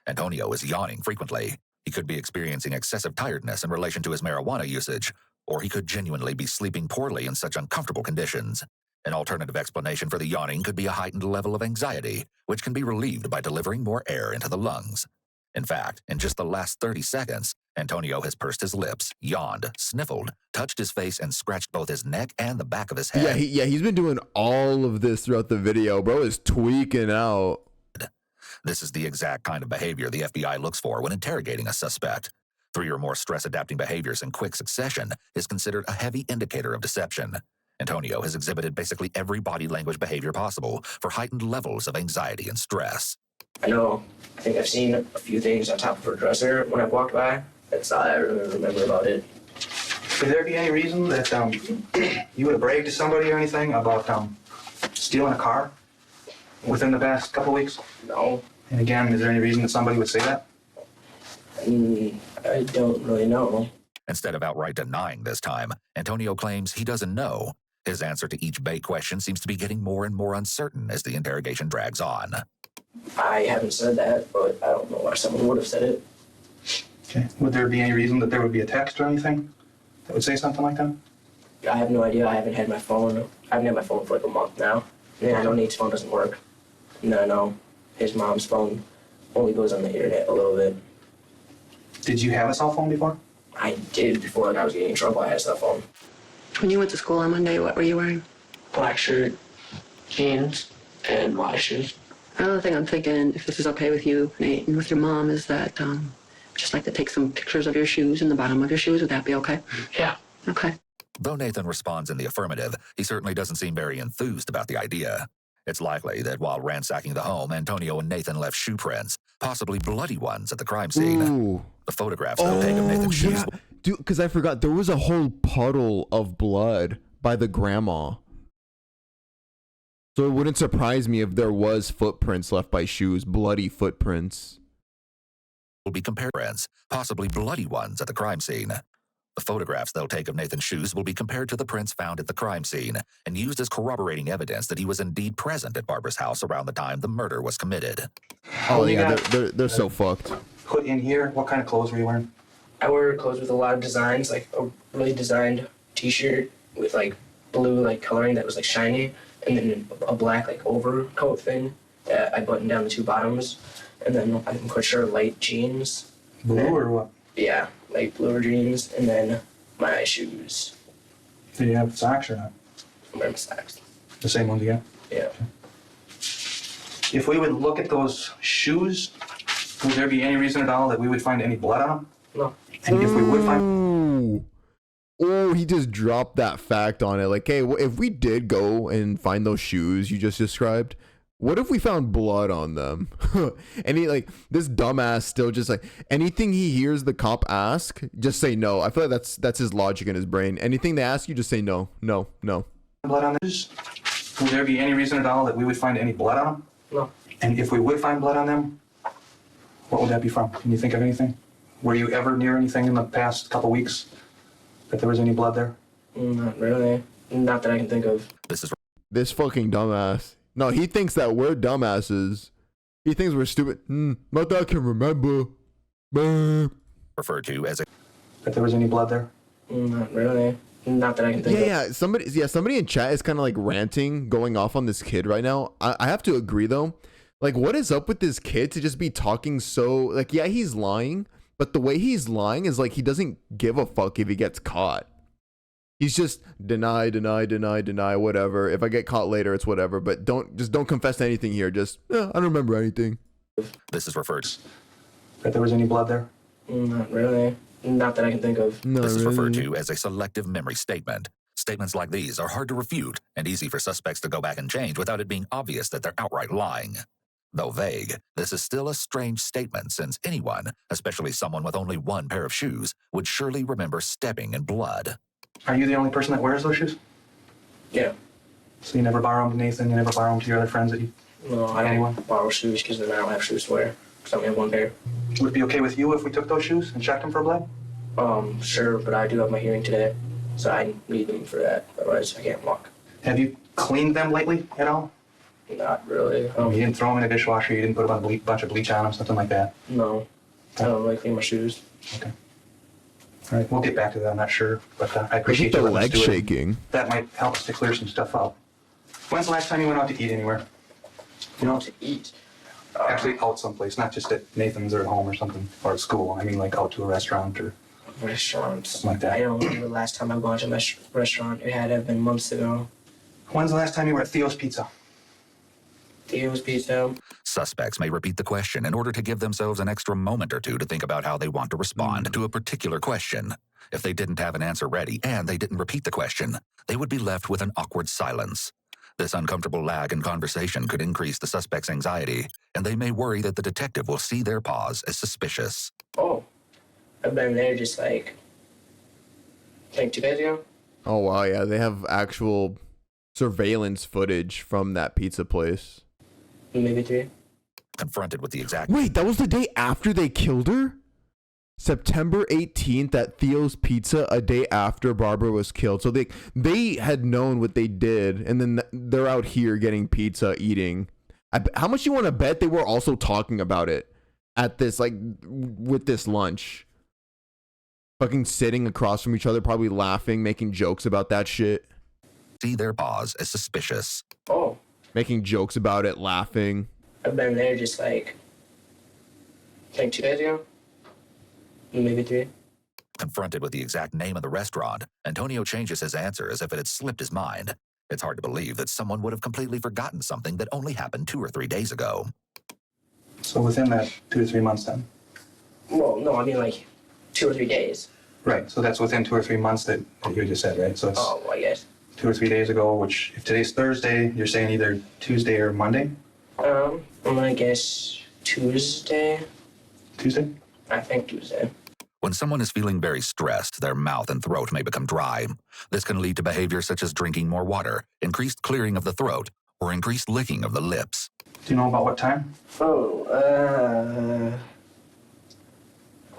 Antonio is yawning frequently. He could be experiencing excessive tiredness in relation to his marijuana usage, or he could genuinely be sleeping poorly in such uncomfortable conditions. An alternative explanation for the yawning could be a heightened level of anxiety, which can be relieved by delivering more air into the lungs. In fact, in just the last 30 seconds, Antonio has pursed his lips, yawned, sniffled, touched his face, and scratched both his neck and the back of his head. He's been doing all of this throughout the video. Bro is tweaking out. This is the exact kind of behavior the FBI looks for when interrogating a suspect. 3 or more stress-adapting behaviors in quick succession is considered a heavy indicator of deception. Antonio has exhibited basically every body language behavior possible for heightened levels of anxiety and stress. I think I've seen a few things on top of her dresser when I've walked by. That's all I really remember about it. Could there be any reason that you would have bragged to somebody or anything about stealing a car within the past couple weeks? No. And again, is there any reason that somebody would say that? I don't really know. Instead of outright denying this time, Antonio claims he doesn't know. His answer to each bait question seems to be getting more and more uncertain as the interrogation drags on. I haven't said that, but I don't know why someone would have said it. Okay. Would there be any reason that there would be a text or anything that would say something like that? I have no idea. I haven't had my phone. I haven't had my phone for like a month now. And I know Nate's phone doesn't work. And I know his mom's phone only goes on the internet a little bit. Did you have a cell phone before? I did before I was getting in trouble. I had a cell phone. When you went to school on Monday, what were you wearing? Black shirt, jeans, and white shoes. Another thing I'm thinking, if this is okay with you, Nate, and with your mom, is that just like to take some pictures of your shoes and the bottom of your shoes. Would that be okay? Yeah. Okay. Though Nathan responds in the affirmative, he certainly doesn't seem very enthused about the idea. It's likely that while ransacking the home, Antonio and Nathan left shoe prints, possibly bloody ones, at the crime scene. Ooh. The photographs they'll take of Nathan's shoes. Yeah. Dude, because I forgot, there was a whole puddle of blood by the grandma. So it wouldn't surprise me if there was footprints left by shoes, bloody footprints. Will be compared prints, possibly bloody ones, at the crime scene. The photographs they'll take of Nathan's shoes will be compared to the prints found at the crime scene and used as corroborating evidence that he was indeed present at Barbara's house around the time the murder was committed. Oh, You yeah, got- they're so fucked. Put in here, what kind of clothes were you wearing? I wear clothes with a lot of designs, like a really designed t-shirt with like blue like coloring that was like shiny, and then a black like overcoat thing that I buttoned down the 2 bottoms, and then I'm quite sure light jeans. Blue or what? Yeah, light blue jeans, and then my shoes. Did you have socks or not? I'm wearing my socks. The same ones again? Yeah. If we would look at those shoes, would there be any reason at all that we would find any blood on them? No. And if we would find... Oh, he just dropped that fact on it. Like, hey, if we did go and find those shoes you just described, what if we found blood on them? And he, like, this dumbass still just like, anything he hears the cop ask, just say no. I feel like that's his logic in his brain. Anything they ask you, just say no, no, no. blood on those? Would there be any reason at all that we would find any blood on them? No. And if we would find blood on them, what would that be from? Can you think of anything? Were you ever near anything in the past couple weeks that there was any blood there? Not really. Not that I can think of. This fucking dumbass. No, he thinks that we're dumbasses. He thinks we're stupid. Not that I can remember. Referred to as a... That there was any blood there? Not really. Not that I can think of. Yeah, somebody in chat is kind of like ranting, going off on this kid right now. I have to agree though. Like, what is up with this kid to just be talking so, like, yeah, he's lying, but the way he's lying is like he doesn't give a fuck if he gets caught. He's just deny, whatever. If I get caught later, it's whatever. But don't confess to anything here. Just, I don't remember anything. This is referred to... That there was any blood there? Not really. Not that I can think of. This is referred to as a selective memory statement. Statements like these are hard to refute and easy for suspects to go back and change without it being obvious that they're outright lying. Though vague, this is still a strange statement since anyone, especially someone with only one pair of shoes, would surely remember stepping in blood. Are you the only person that wears those shoes? Yeah. So you never borrow them to Nathan? You never borrow them to your other friends that you... No, I don't borrow shoes because then I don't have shoes to wear. Because I only have one pair. Would it be okay with you if we took those shoes and checked them for blood? Sure, but I do have my hearing today, so I need them for that. Otherwise, I can't walk. Have you cleaned them lately at all? Not really. You didn't throw them in the dishwasher, you didn't put a bunch of bleach on them, something like that? No. I don't really clean my shoes. Okay. All right, we'll get back to that, I'm not sure, but I appreciate you letting us do it. shaking. That might help us to clear some stuff up. When's the last time you went out to eat anywhere? You know, to eat. Actually, out someplace, not just at Nathan's or at home or something, or at school. I mean, like out to a restaurant or Restaurants. something like that. I don't remember the last time I went to a restaurant. It had to have been months ago. When's the last time you were at Theo's Pizza? Theo's Pizza. Suspects may repeat the question in order to give themselves an extra moment or two to think about how they want to respond to a particular question. If they didn't have an answer ready and they didn't repeat the question, they would be left with an awkward silence. This uncomfortable lag in conversation could increase the suspect's anxiety, and they may worry that the detective will see their pause as suspicious. Oh, I've been there just like 2 days ago. Oh, wow, yeah, they have actual surveillance footage from that pizza place. Maybe 3. Confronted with the exact... Wait, that was the day after they killed her? September 18th at Theo's Pizza, a day after Barbara was killed. So they had known what they did, and then they're out here getting pizza, eating. How much you want to bet they were also talking about it at this, like, with this lunch? Fucking sitting across from each other, probably laughing, making jokes about that shit. See their pause as suspicious. Oh. Making jokes about it, laughing. I've been there just like 2 days ago. Maybe 3. Confronted with the exact name of the restaurant, Antonio changes his answer as if it had slipped his mind. It's hard to believe that someone would have completely forgotten something that only happened 2 or 3 days ago. So within that 2 to 3 months then? Well, no, I mean like 2 or 3 days. Right, so that's within 2 or 3 months that you just said, right? So it's Oh, I guess. 2 or 3 days ago, which if today's Thursday, you're saying either Tuesday or Monday? I'm gonna guess Tuesday. Tuesday? I think Tuesday. When someone is feeling very stressed, their mouth and throat may become dry. This can lead to behavior such as drinking more water, increased clearing of the throat, or increased licking of the lips. Do you know about what time? Oh,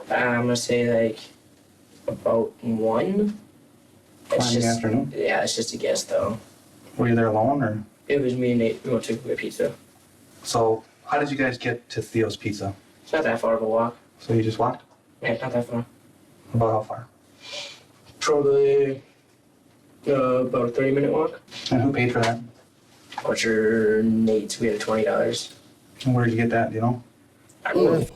I'm gonna say like about 1. In the afternoon? Yeah, it's just a guess though. Were you there alone or? It was me and Nate. We went to get pizza. So how did you guys get to Theo's Pizza? It's not that far of a walk. So you just walked? Yeah, it's not that far. About how far? Probably about a 30-minute walk. And who paid for that? Butcher Nate's. We had $20. And where did you get that, do you know? I don't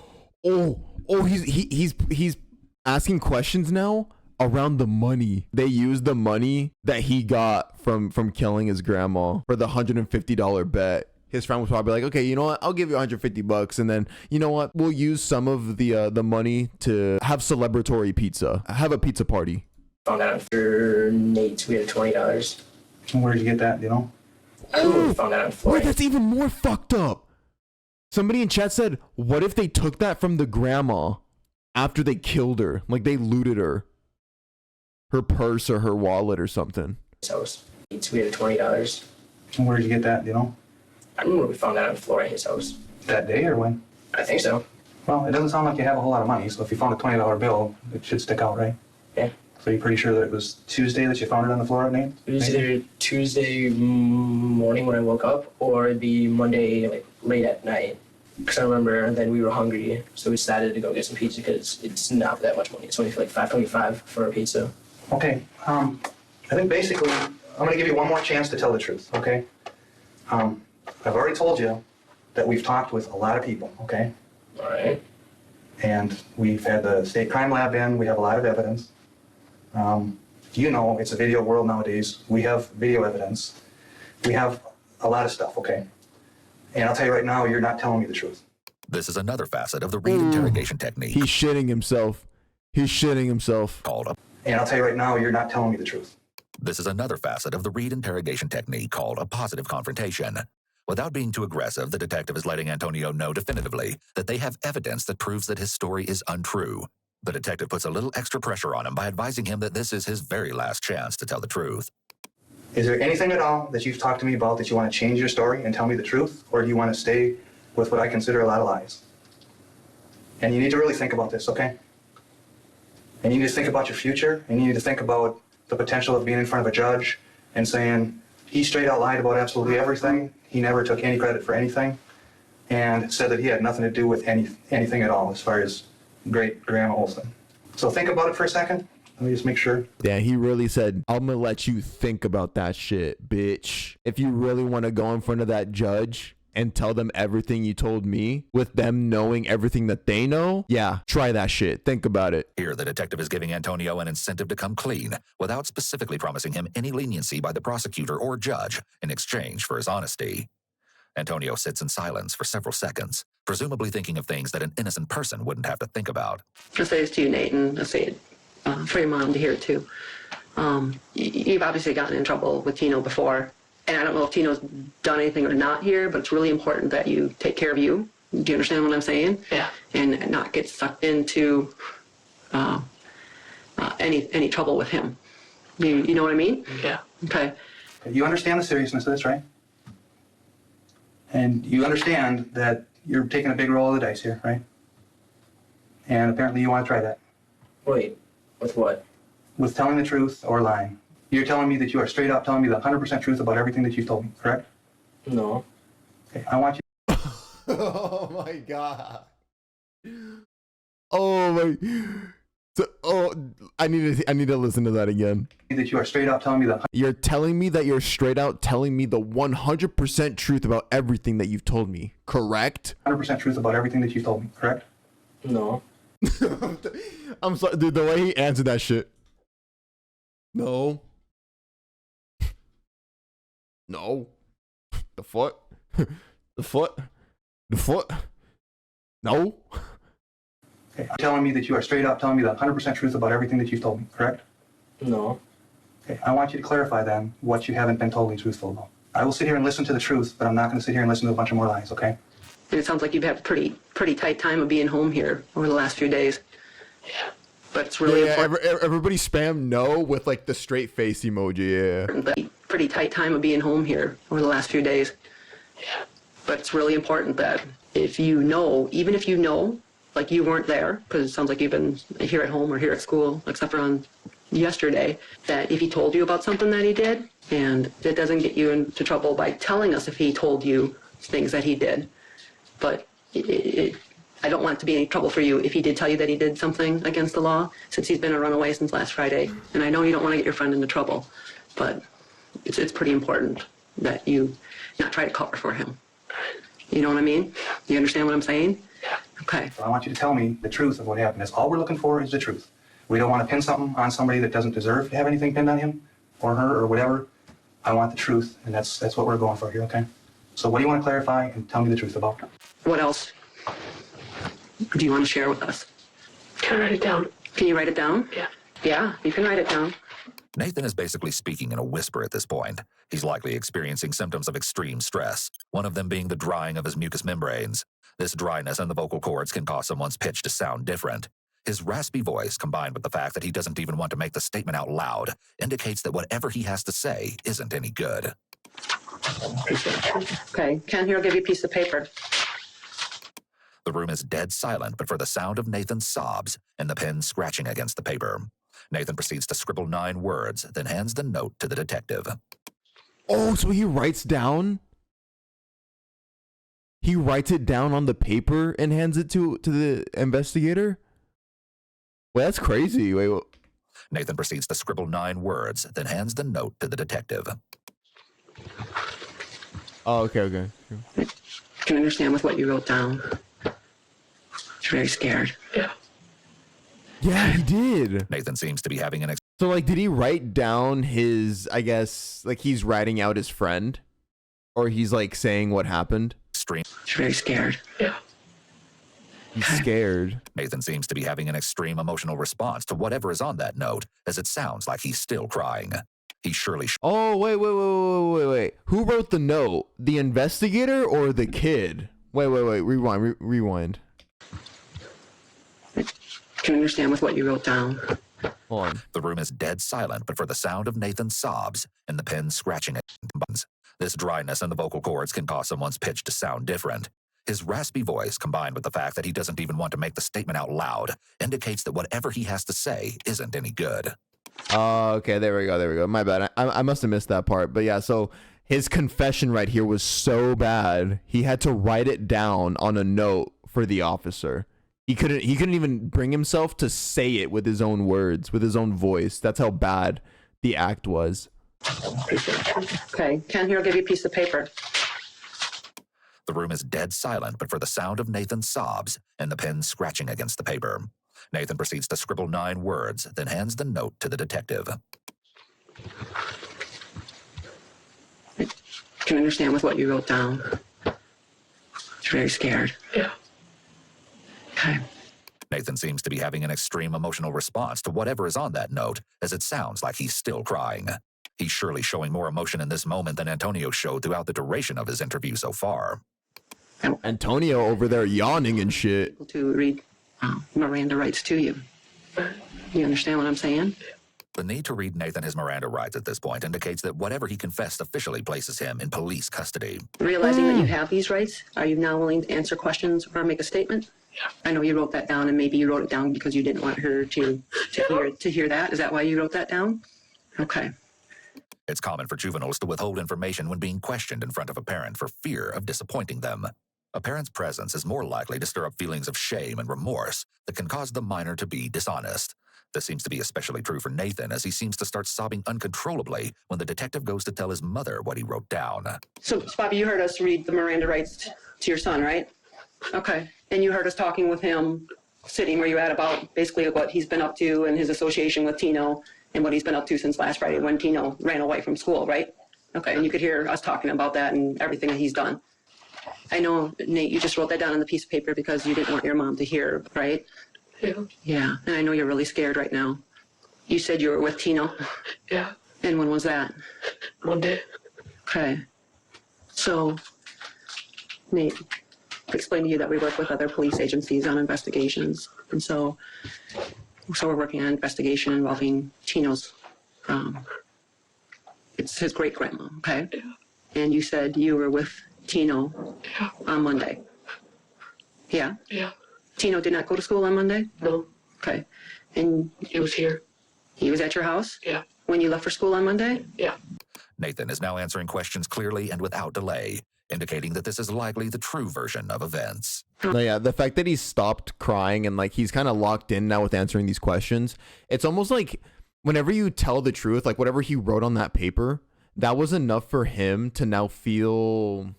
know. He's asking questions now around the money. They used the money that he got from killing his grandma for the $150 bet. His friend was probably like, okay, you know what? I'll give you $150, and then you know what? We'll use some of the money to have celebratory pizza, have a pizza party. Found out for Nate's. We had $20. And where did you get that, do you know? I don't know. We found out on Florida. Wait, that's even more fucked up. Somebody in chat said, what if they took that from the grandma after they killed her? Like they looted her purse or her wallet or something. His house. We had $20. And where did you get that, do you know? I remember we found out on Florida at his house. That day or when? I think so. Well, it doesn't sound like you have a whole lot of money, so if you found a $20 bill, it should stick out, right? Yeah. So you're pretty sure that it was Tuesday that you found it on the floor, Nate? It was either Tuesday morning when I woke up, or it'd be Monday like late at night. Because I remember then we were hungry, so we decided to go get some pizza because it's not that much money. It's only like $5.25 for a pizza. Okay, I think basically, I'm gonna give you one more chance to tell the truth, okay? I've already told you that we've talked with a lot of people, okay? All right. And we've had the state crime lab in, we have a lot of evidence. You know, it's a video world nowadays. We have video evidence. We have a lot of stuff, okay? And I'll tell you right now, you're not telling me the truth. This is another facet of the Reed interrogation technique. He's shitting himself. He's shitting himself. And I'll tell you right now, you're not telling me the truth. This is another facet of the Reed interrogation technique called a positive confrontation. Without being too aggressive, the detective is letting Antonio know definitively that they have evidence that proves that his story is untrue. The detective puts a little extra pressure on him by advising him that this is his very last chance to tell the truth. Is there anything at all that you've talked to me about that you want to change your story and tell me the truth? Or do you want to stay with what I consider a lot of lies? And you need to really think about this, okay? And you need to think about your future, and you need to think about the potential of being in front of a judge and saying, he straight out lied about absolutely everything. He never took any credit for anything, and said that he had nothing to do with anything at all as far as great Grandma Olson. So think about it for a second. Let me just make sure. Yeah, he really said, I'm gonna let you think about that shit, bitch. If you really want to go in front of that judge and tell them everything you told me, with them knowing everything that they know, yeah, try that shit. Think about it. Here, the detective is giving Antonio an incentive to come clean, without specifically promising him any leniency by the prosecutor or judge in exchange for his honesty. Antonio sits in silence for several seconds, presumably thinking of things that an innocent person wouldn't have to think about. I'll say this to you, Nathan. I'll say it for your mom to hear it too. You've obviously gotten in trouble with Tino before, and I don't know if Tino's done anything or not here, but it's really important that you take care of you. Do you understand what I'm saying? Yeah. And not get sucked into any trouble with him. You know what I mean? Yeah. Okay. You understand the seriousness of this, right? And you understand that you're taking a big roll of the dice here, right? And apparently you want to try that. Wait, with what? With telling the truth or lying. You're telling me that you are straight up telling me the 100% truth about everything that you've told me, correct? No. Okay, I want you. Oh my god. Oh my. I need to listen to that again. That you are straight up telling me the. You're telling me that you're straight out telling me the 100% truth about everything that you've told me, correct? 100% truth about everything that you've told me, correct? No. I'm sorry, dude, the way he answered that shit. No. No. The foot. The foot. The foot. No. Okay, you're telling me that you are straight up telling me the 100% truth about everything that you've told me, correct? No. Okay, I want you to clarify then what you haven't been totally truthful about. I will sit here and listen to the truth, but I'm not going to sit here and listen to a bunch of more lies, okay? And it sounds like you've had a pretty tight time of being home here over the last few days. Yeah. But it's really important. Everybody spam no with like the straight face emoji, yeah. Pretty tight time of being home here over the last few days. Yeah. But it's really important that if you know, even if you know, like you weren't there, because it sounds like you've been here at home or here at school, except for on yesterday, that if he told you about something that he did, and it doesn't get you into trouble by telling us if he told you things that he did, but I don't want it to be any trouble for you if he did tell you that he did something against the law, since he's been a runaway since last Friday. And I know you don't want to get your friend into trouble, but it's pretty important that you not try to cover for him. You know what I mean? You understand what I'm saying? Yeah. Okay. So I want you to tell me the truth of what happened. That's all we're looking for is the truth. We don't want to pin something on somebody that doesn't deserve to have anything pinned on him or her or whatever. I want the truth, and that's what we're going for here, okay? So what do you want to clarify and tell me the truth about? What else do you want to share with us? Can I write it down? Can you write it down? Yeah. Yeah, you can write it down. Nathan is basically speaking in a whisper at this point. He's likely experiencing symptoms of extreme stress, one of them being the drying of his mucous membranes. This dryness in the vocal cords can cause someone's pitch to sound different. His raspy voice, combined with the fact that he doesn't even want to make the statement out loud, indicates that whatever he has to say isn't any good. Okay, Ken, here, I'll give you a piece of paper. The room is dead silent but for the sound of Nathan's sobs and the pen scratching against the paper. Nathan proceeds to scribble 9 words, then hands the note to the detective. Oh, so he writes down? He writes it down on the paper and hands it to the investigator? Well, that's crazy. Wait, what? Nathan proceeds to scribble 9 words, then hands the note to the detective. Oh, okay. I can understand with what you wrote down. You're very scared. Yeah. Yeah, he did. Nathan seems to be having an So, like, did he write down his, I guess, like, he's writing out his friend? Or he's, like, saying what happened? extreme... You're very scared. Yeah. He's scared. Nathan seems to be having an extreme emotional response to whatever is on that note, as it sounds like he's still crying. He surely Oh, wait. Who wrote the note? The investigator or the kid? Wait. Rewind. Can you understand with what you wrote down? Hold on. The room is dead silent, but for the sound of Nathan's sobs and the pen scratching at buttons. This dryness in the vocal cords can cause someone's pitch to sound different. His raspy voice, combined with the fact that he doesn't even want to make the statement out loud, indicates that whatever he has to say isn't any good. Okay, there we go. My bad. I must have missed that part. But yeah, so his confession right here was so bad, he had to write it down on a note for the officer. He couldn't even bring himself to say it with his own words, with his own voice. That's how bad the act was. Okay, Ken, here, I'll give you a piece of paper. The room is dead silent, but for the sound of Nathan's sobs and the pen scratching against the paper. Nathan proceeds to scribble 9 words, then hands the note to the detective. Can you understand with what you wrote down? You're very scared. Yeah. Okay. Nathan seems to be having an extreme emotional response to whatever is on that note, as it sounds like he's still crying. He's surely showing more emotion in this moment than Antonio showed throughout the duration of his interview so far. Antonio over there yawning and shit. To read Miranda rights to you. You understand what I'm saying? The need to read Nathan his Miranda rights at this point indicates that whatever he confessed officially places him in police custody. Realizing that you have these rights, are you now willing to answer questions or make a statement? Yeah. I know you wrote that down, and maybe you wrote it down because you didn't want her to hear that. Is that why you wrote that down? Okay. It's common for juveniles to withhold information when being questioned in front of a parent for fear of disappointing them. A parent's presence is more likely to stir up feelings of shame and remorse that can cause the minor to be dishonest. This seems to be especially true for Nathan, as he seems to start sobbing uncontrollably when the detective goes to tell his mother what he wrote down. So, Bobby, you heard us read the Miranda rights to your son, right? Okay. And you heard us talking with him, sitting where you at, about basically what he's been up to and his association with Tino and what he's been up to since last Friday when Tino ran away from school, right? Okay. And you could hear us talking about that and everything that he's done. I know, Nate, you just wrote that down on the piece of paper because you didn't want your mom to hear, right? Yeah. Yeah. And I know you're really scared right now. You said you were with Tino? Yeah. And when was that? Monday. Okay. So, Nate, explain to you that we work with other police agencies on investigations. And so we're working on an investigation involving Tino's, it's his great-grandma, okay? Yeah. And you said you were with Tino on Monday. Yeah? Yeah. Tino did not go to school on Monday? No. Okay. And He was here. he was at your house? Yeah. When you left for school on Monday? Yeah. Nathan is now answering questions clearly and without delay, indicating that this is likely the true version of events. No, yeah, the fact that he stopped crying and like he's kind of locked in now with answering these questions, it's almost like whenever you tell the truth, like whatever he wrote on that paper, that was enough for him to now feel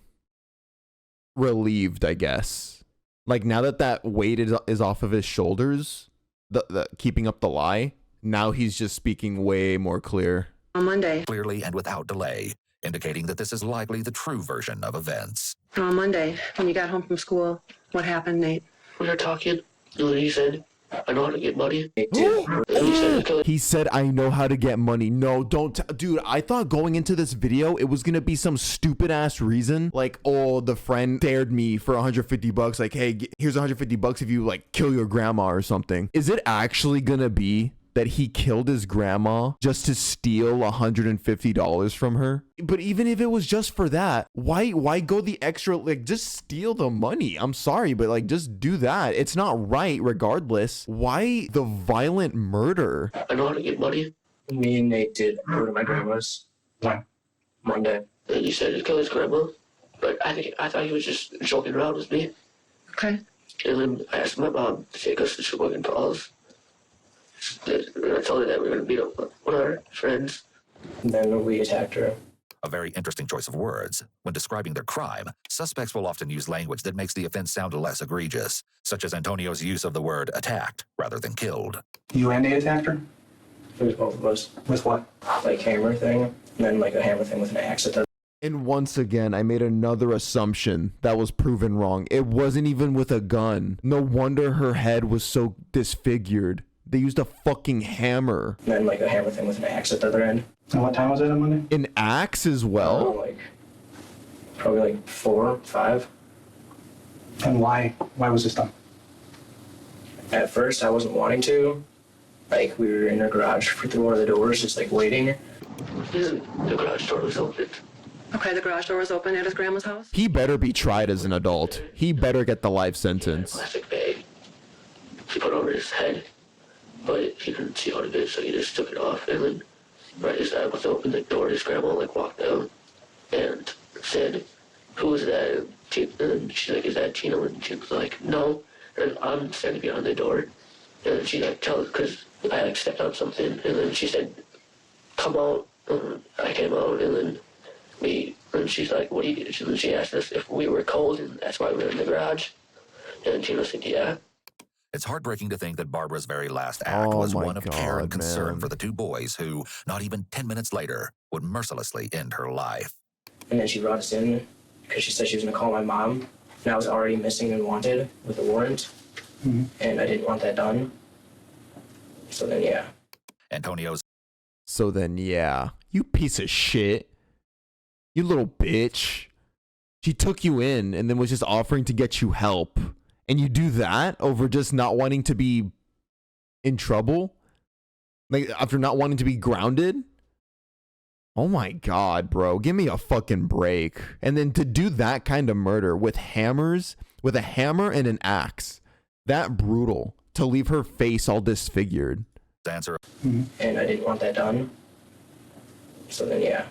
relieved, I guess. Like now that that weight is off of his shoulders, the keeping up the lie, now he's just speaking way more clear. On Monday. Clearly and without delay, indicating that this is likely the true version of events. On Monday, when you got home from school, what happened, Nate? We were talking, and he said, I know how to get money. And he said, He said, I know how to get money. No, don't. Dude, I thought going into this video, it was going to be some stupid ass reason. Like, oh, the friend dared me for $150. Like, hey, here's $150 if you like kill your grandma or something. Is it actually going to be that he killed his grandma just to steal $150 from her? But even if it was just for that, why go the extra, like just steal the money? I'm sorry, but like just do that. It's not right regardless. Why the violent murder? I know how to get money. Me and Nate did go to my grandma's Monday. And he said to kill his grandma. But I thought he was just joking around with me. Okay. And then I asked my mom to take us to Sheboygan Falls. And I told her that we were going to beat up one of our friends. And then we attacked her. A very interesting choice of words. When describing their crime, suspects will often use language that makes the offense sound less egregious, such as Antonio's use of the word attacked rather than killed. You and Nate attacked her? It was both of us. With what? Like hammer thing, and then like a hammer thing with an axe. And once again, I made another assumption that was proven wrong. It wasn't even with a gun. No wonder her head was so disfigured. They used a fucking hammer. And then like a hammer thing with an axe at the other end. And what time was it on Monday? An axe as well? Like probably like 4, 5. And why? Why was this done? At first, I wasn't wanting to. Like, we were in our garage through one of the doors, just like waiting. The garage door was open. Okay, the garage door was open at his grandma's house? He better be tried as an adult. He better get the life sentence. Plastic bag. She put it over his head, but he couldn't see out of it, so he just took it off. And then, right as I was open the door, his grandma like walked down and said, "Who was that?" And she's like, "Is that Tina?" And she was like, "No." And I'm standing behind the door, and she like tells, because I like stepped on something, and then she said, "Come out." And I came out, and then and she's like, "What do you do?" And she asked us if we were cold, and that's why we were in the garage. And Tina said, "Yeah." It's heartbreaking to think that Barbara's very last act was one of care and concern for the two boys who, not even 10 minutes later, would mercilessly end her life. And then she brought us in because she said she was going to call my mom. And I was already missing and wanted with a warrant. Mm-hmm. And I didn't want that done. So then, yeah. Antonio's. So then, yeah. You piece of shit. You little bitch. She took you in and then was just offering to get you help. And you do that over just not wanting to be in trouble? Like, after not wanting to be grounded? Oh my God, bro. Give me a fucking break. And then to do that kind of murder with hammers, with a hammer and an axe. That brutal. To leave her face all disfigured. Answer. And I didn't want that done. So then, yeah.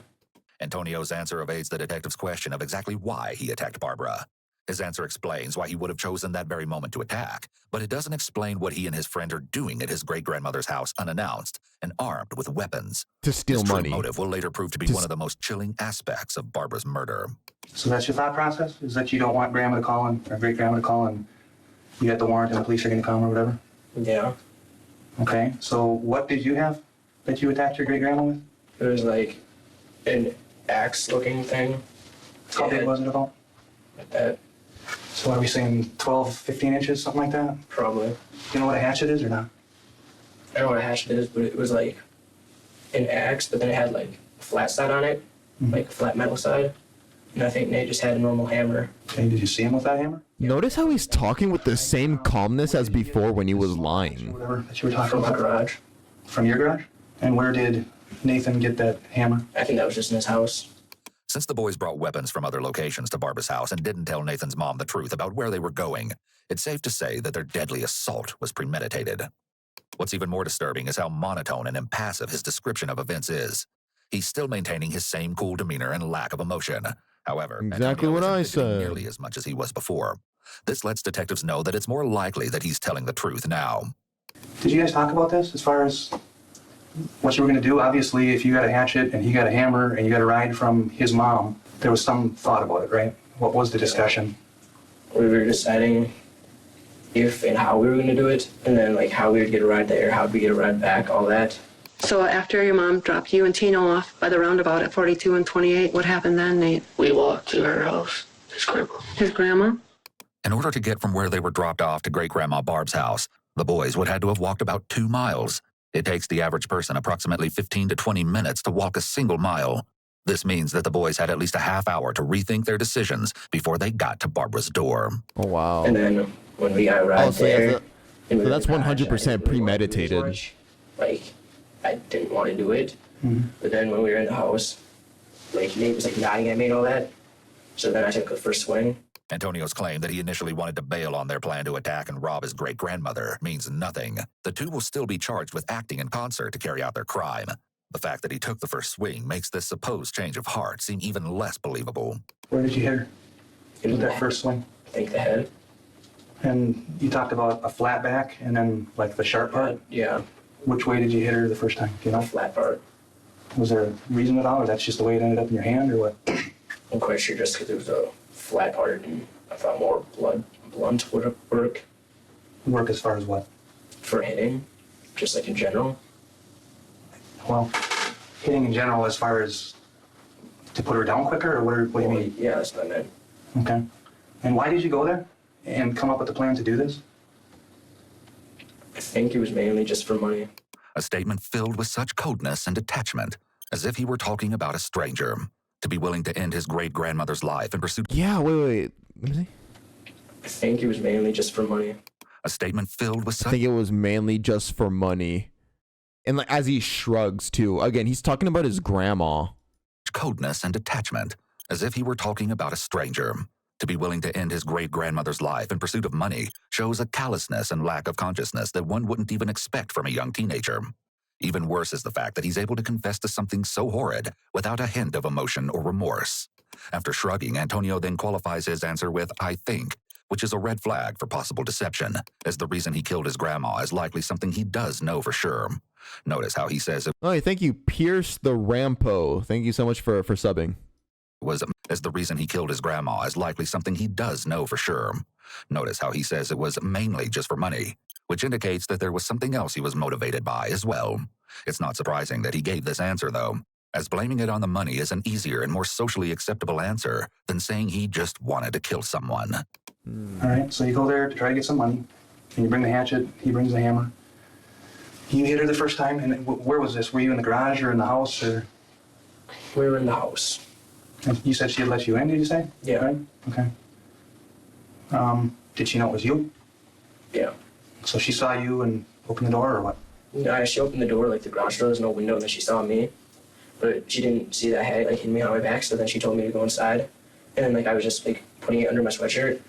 Antonio's answer evades the detective's question of exactly why he attacked Barbara. His answer explains why he would have chosen that very moment to attack, but it doesn't explain what he and his friend are doing at his great-grandmother's house unannounced and armed with weapons. To steal his money. True motive will later prove to be one of the most chilling aspects of Barbara's murder. So that's your thought process? Is that you don't want grandma to call in, or great grandma to call in, you got the warrant and the police are going to come or whatever? Yeah. Okay, so what did you have that you attacked your great grandma with? It was like an axe-looking thing. How big was it about? Like that. So what are we saying, 12, 15 inches, something like that? Probably. You know what a hatchet is or not? I don't know what a hatchet is, but it was like an axe, but then it had like a flat side on it, like a flat metal side. And I think Nate just had a normal hammer. Okay, did you see him with that hammer? Notice how he's talking with the same calmness as before when he was lying. Whatever that you were talking From my about. garage. From your garage? And where did Nathan get that hammer? I think that was just in his house. Since the boys brought weapons from other locations to Barbara's house and didn't tell Nathan's mom the truth about where they were going, it's safe to say that their deadly assault was premeditated. What's even more disturbing is how monotone and impassive his description of events is. He's still maintaining his same cool demeanor and lack of emotion. However, exactly Antonio what isn't I fidgeting said. nearly as much as he was before. This lets detectives know that it's more likely that he's telling the truth now. Did you guys talk about this as far as what you were going to do? Obviously, if you got a hatchet and he got a hammer and you got a ride from his mom, there was some thought about it, right? What was the discussion? We were deciding if and how we were going to do it, and then like how we would get a ride there, how we get a ride back, all that. So after your mom dropped you and Tino off by the roundabout at 42 and 28, what happened then, Nate? We walked to her house, his grandma. His grandma? In order to get from where they were dropped off to Great-Grandma Barb's house, the boys would have to have walked about 2 miles. It takes the average person approximately 15 to 20 minutes to walk a single mile. This means that the boys had at least a half hour to rethink their decisions before they got to Barbara's door. Oh, wow. And then when we got a ride so there... so that's 100% premeditated. Like, I didn't want to do it. But then when we were in the house, like, Nate was like nodding at me and all that. So then I took the first swing. Antonio's claim that he initially wanted to bail on their plan to attack and rob his great-grandmother means nothing. The two will still be charged with acting in concert to carry out their crime. The fact that he took the first swing makes this supposed change of heart seem even less believable. Where did you hit her? It was That first swing? I think the head. And you talked about a flat back and then like the sharp part? Yeah, Which way did you hit her the first time? Do you know? the flat part. Was there a reason at all, or that's just the way it ended up in your hand, or what? I'm quite sure just because it was a flat part and I thought more blunt would work Work as far as what? for hitting, just like in general. Well, hitting in general as far as to put her down quicker, or what do you mean? Yeah, that's what I meant. Okay. And why did you go there and come up with the plan to do this? I think it was mainly just for money. A statement filled with such coldness and detachment, as if he were talking about a stranger. To be willing to end his great-grandmother's life in pursuit... Yeah, wait. Let me see. I think it was mainly just for money. A statement filled with such... I think it was mainly just for money. And like as he shrugs too. Again, he's talking about his grandma. Coldness and detachment, as if he were talking about a stranger. To be willing to end his great-grandmother's life in pursuit of money shows a callousness and lack of consciousness that one wouldn't even expect from a young teenager. Even worse is the fact that he's able to confess to something so horrid without a hint of emotion or remorse. After shrugging, Antonio then qualifies his answer with, I think, which is a red flag for possible deception, as the reason he killed his grandma is likely something he does know for sure. Notice how he says it Thank you, Pierce the Rampo. Thank you so much for subbing. was as the reason he killed his grandma is likely something he does know for sure. Notice how he says it was mainly just for money, which indicates that there was something else he was motivated by as well. It's not surprising that he gave this answer, though, as blaming it on the money is an easier and more socially acceptable answer than saying he just wanted to kill someone. All right, so you go there to try to get some money, and you bring the hatchet, he brings the hammer. You hit her the first time, and where was this? Were you in the garage or in the house, or? We were in the house. And you said she had let you in, did you say? Yeah. Right? Okay. Did she know it was you? Yeah. So she saw you and opened the door, or what? Yeah, she opened the door, like the garage door, there's no window, and then she saw me. But she didn't see that I had it, like, hit me on my back, so then she told me to go inside. And then, like, I was just, like, putting it under my sweatshirt.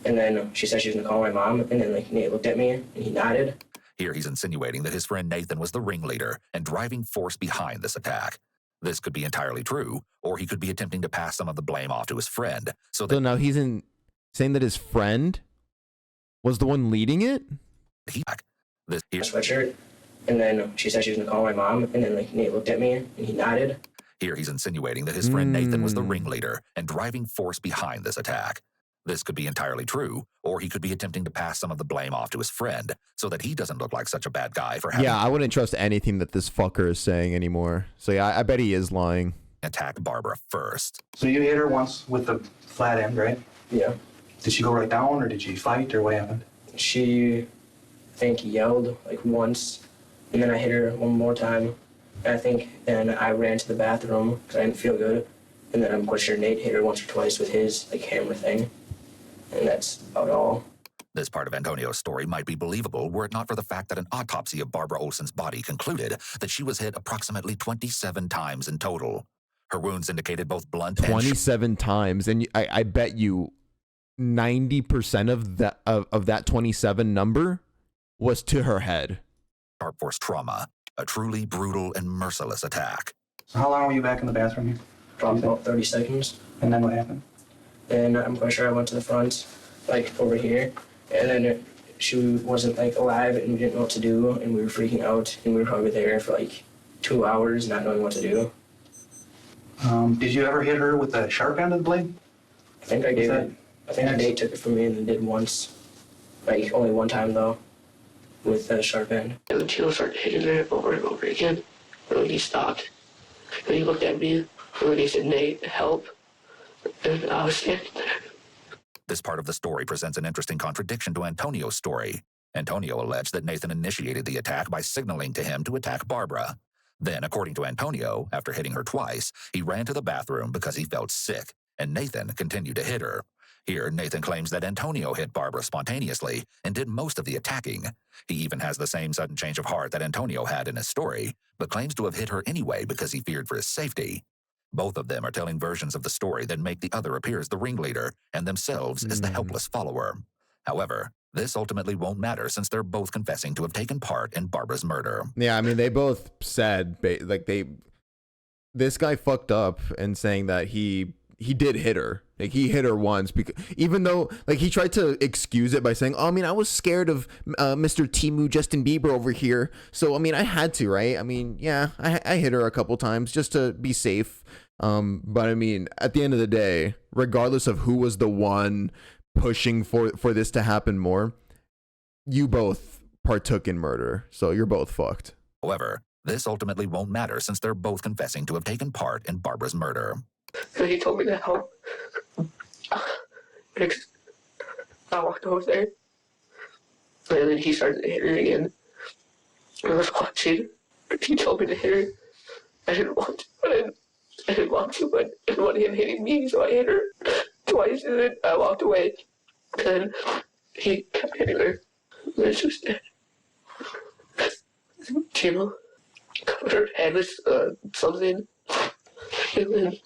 And then she said she was gonna call my mom, and then, like, Nate looked at me, and he nodded. Here he's insinuating that his friend Nathan was the ringleader and driving force behind this attack. This could be entirely true, or he could be attempting to pass some of the blame off to his friend. So now he's saying that his friend was the one leading it? My sweatshirt. And then she said she was gonna call my mom, and then, like, Nate looked at me, and he nodded. Here he's insinuating that his friend Nathan was the ringleader and driving force behind this attack. This could be entirely true, or he could be attempting to pass some of the blame off to his friend so that he doesn't look like such a bad guy for having... Yeah, I wouldn't trust anything that this fucker is saying anymore. So yeah, I bet he is lying. Attacked Barbara first. So you hit her once with the flat end, right? Yeah. Did she go right down, or did she fight, or what happened? She, I think, yelled, like, once, and then I hit her one more time. And I think then I ran to the bathroom because I didn't feel good. And then I'm quite sure Nate hit her once or twice with his, like, hammer thing. And that's about all. This part of Antonio's story might be believable were it not for the fact that an autopsy of Barbara Olson's body concluded that she was hit approximately 27 times in total. Her wounds indicated both blunt 27 times, and I bet you 90% of that 27 number was to her head. Sharp force trauma, a truly brutal and merciless attack. So how long were you back in the bathroom here? Probably about 30 seconds. And then what happened? And I'm quite sure I went to the front, like, over here. And then she wasn't, like, alive, and we didn't know what to do, and we were freaking out, and we were probably there for, like, 2 hours not knowing what to do. Did you ever hit her with the sharp end of the blade? I think I gave it. I think Nate took it from me and then did once. Like, only one time, though, with the sharp end. And then Chino started hitting her over and over again. And then he stopped. And he looked at me, and then he said, Nate, help. And I was standing there. This part of the story presents an interesting contradiction to Antonio's story. Antonio alleged that Nathan initiated the attack by signaling to him to attack Barbara. Then, according to Antonio, after hitting her twice, he ran to the bathroom because he felt sick, and Nathan continued to hit her. Here, Nathan claims that Antonio hit Barbara spontaneously and did most of the attacking. He even has the same sudden change of heart that Antonio had in his story, but claims to have hit her anyway because he feared for his safety. Both of them are telling versions of the story that make the other appear as the ringleader and themselves as the helpless follower. However, this ultimately won't matter since they're both confessing to have taken part in Barbara's murder. Yeah, I mean, they both said, like, this guy fucked up and saying that he did hit her. Like, he hit her once, because even though, like, he tried to excuse it by saying, oh, I mean, I was scared of Mr. TEMU Justin Bieber over here. So, I mean, I had to, right? I mean, yeah, I hit her a couple times just to be safe. But I mean, at the end of the day, regardless of who was the one pushing for this to happen more, you both partook in murder. So you're both fucked. However, this ultimately won't matter since they're both confessing to have taken part in Barbara's murder. So he told me to help. I walked over there. And then he started hitting her again. I was watching. He told me to hit her. I didn't want to, but I didn't want to, but I didn't want him hitting me, so I hit her twice, and then I walked away. And then he kept hitting her. And then she was dead. TEMU covered her head with something. And then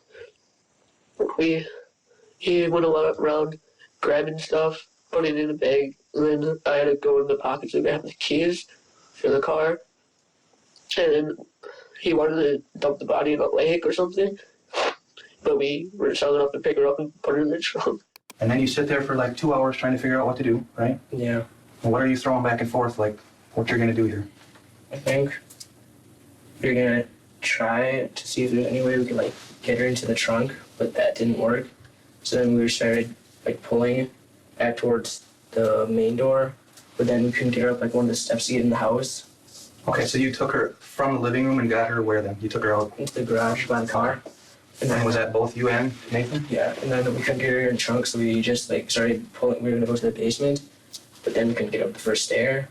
he went around grabbing stuff, putting it in a bag, and then I had to go in the pockets and grab the keys for the car. And then he wanted to dump the body in a lake or something, but we were selling enough to pick her up and put her in the trunk. And then you sit there for like 2 hours trying to figure out what to do, right? Yeah. And what are you throwing back and forth, like what you're gonna do here? I think we're gonna try to see if there's any way we can like get her into the trunk, but that didn't work. So then we started like pulling back towards the main door, but then we couldn't get her up like one of the steps to get in the house. Okay, so you took her from the living room and got her where then? You took her out? Into the garage by the car. And was that both you and Nathan? Yeah, and then we couldn't get her in the trunk, so we just like started pulling. We were gonna go to the basement, but then we couldn't get up the first stair.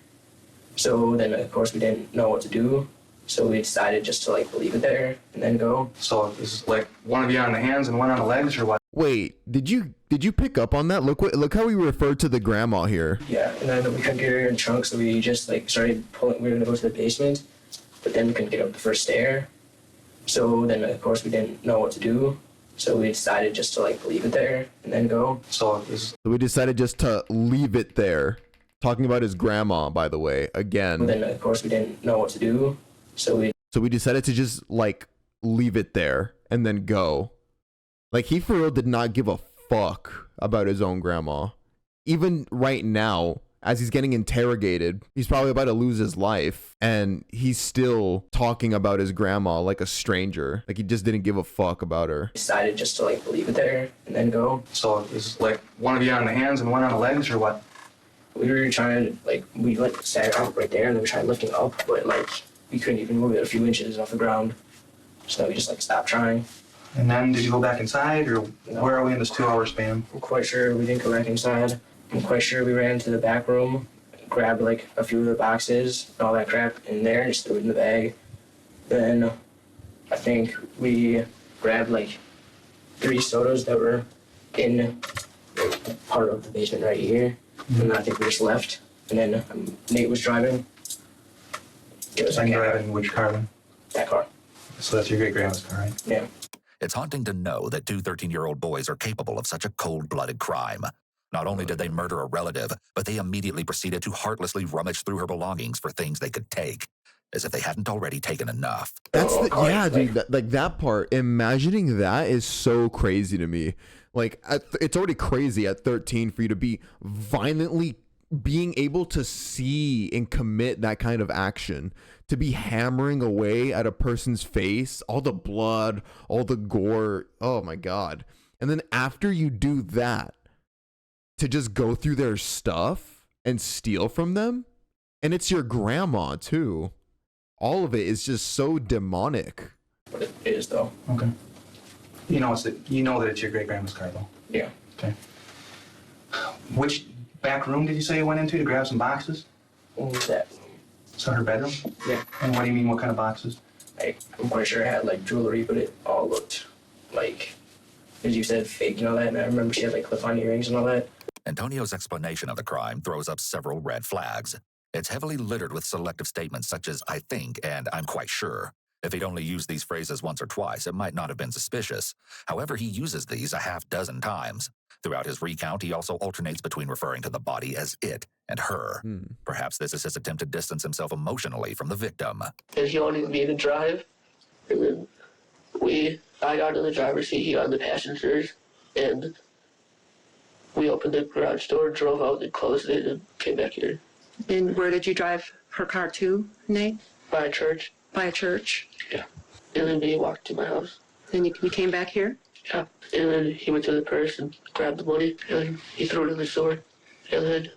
So then of course we didn't know what to do. So we decided just to like leave it there and then go. So is like one of you on the hands and one on the legs, or what? Wait, did you pick up on that? Look how we referred to the grandma here. Yeah, and then we couldn't get her in the trunk, so we just like started pulling. We were gonna go to the basement, but then we couldn't get up the first stair. So then of course we didn't know what to do. So we decided just to like leave it there and then go. So we decided just to leave it there. Talking about his grandma, by the way, again. And then of course we didn't know what to do. So we decided to just like leave it there and then go. Like he for real did not give a fuck about his own grandma. Even right now, as he's getting interrogated, he's probably about to lose his life, and he's still talking about his grandma like a stranger. Like he just didn't give a fuck about her. Decided just to like leave it there and then go. So is like one of you on the hands and one on the legs, or what? We were trying to like we like sat out right there and then we tried lifting up, but like we couldn't even move it a few inches off the ground. So then we just like stopped trying. And then did you go back inside, or where are we in this 2 hour span? I'm quite sure we didn't go back inside. I'm quite sure we ran to the back room, grabbed like a few of the boxes and all that crap in there and just threw it in the bag. Then I think we grabbed like 3 sodas that were in part of the basement right here. And then I think we just left. And then Nate was driving. It was like driving which car then? That car. So that's your great grandma's car, right? Yeah. It's haunting to know that 2 13-year-old boys are capable of such a cold-blooded crime. Not only did they murder a relative, but they immediately proceeded to heartlessly rummage through her belongings for things they could take, as if they hadn't already taken enough. That's dude, that part, imagining that is so crazy to me. Like, it's already crazy at 13 for you to be violently being able to see and commit that kind of action, to be hammering away at a person's face, all the blood, all the gore. Oh my God. And then after you do that, to just go through their stuff and steal from them. And it's your grandma too. All of it is just so demonic. But it is though. Okay. You know that it's your great grandma's car though. Yeah. Okay. Which back room did you say you went into to grab some boxes? That. So her bedroom? Yeah. And what do you mean, what kind of boxes? I'm quite sure it had like jewelry, but it all looked like, as you said, fake and all that. And I remember she had like clip-on earrings and all that. Antonio's explanation of the crime throws up several red flags. It's heavily littered with selective statements such as "I think" and "I'm quite sure." If he'd only used these phrases once or twice, it might not have been suspicious. However, he uses these a half dozen times. Throughout his recount, he also alternates between referring to the body as it and her. Perhaps this is his attempt to distance himself emotionally from the victim. And he wanted me to drive, and then I got in the driver's seat, he got in the passenger's, and we opened the garage door, drove out, and closed it, and came back here. And where did you drive her car to, Nate? By a church. By a church? Yeah. And then we walked to my house. Then you came back here? Yeah. And then he went to the purse and grabbed the money, and then he threw it in the store. And then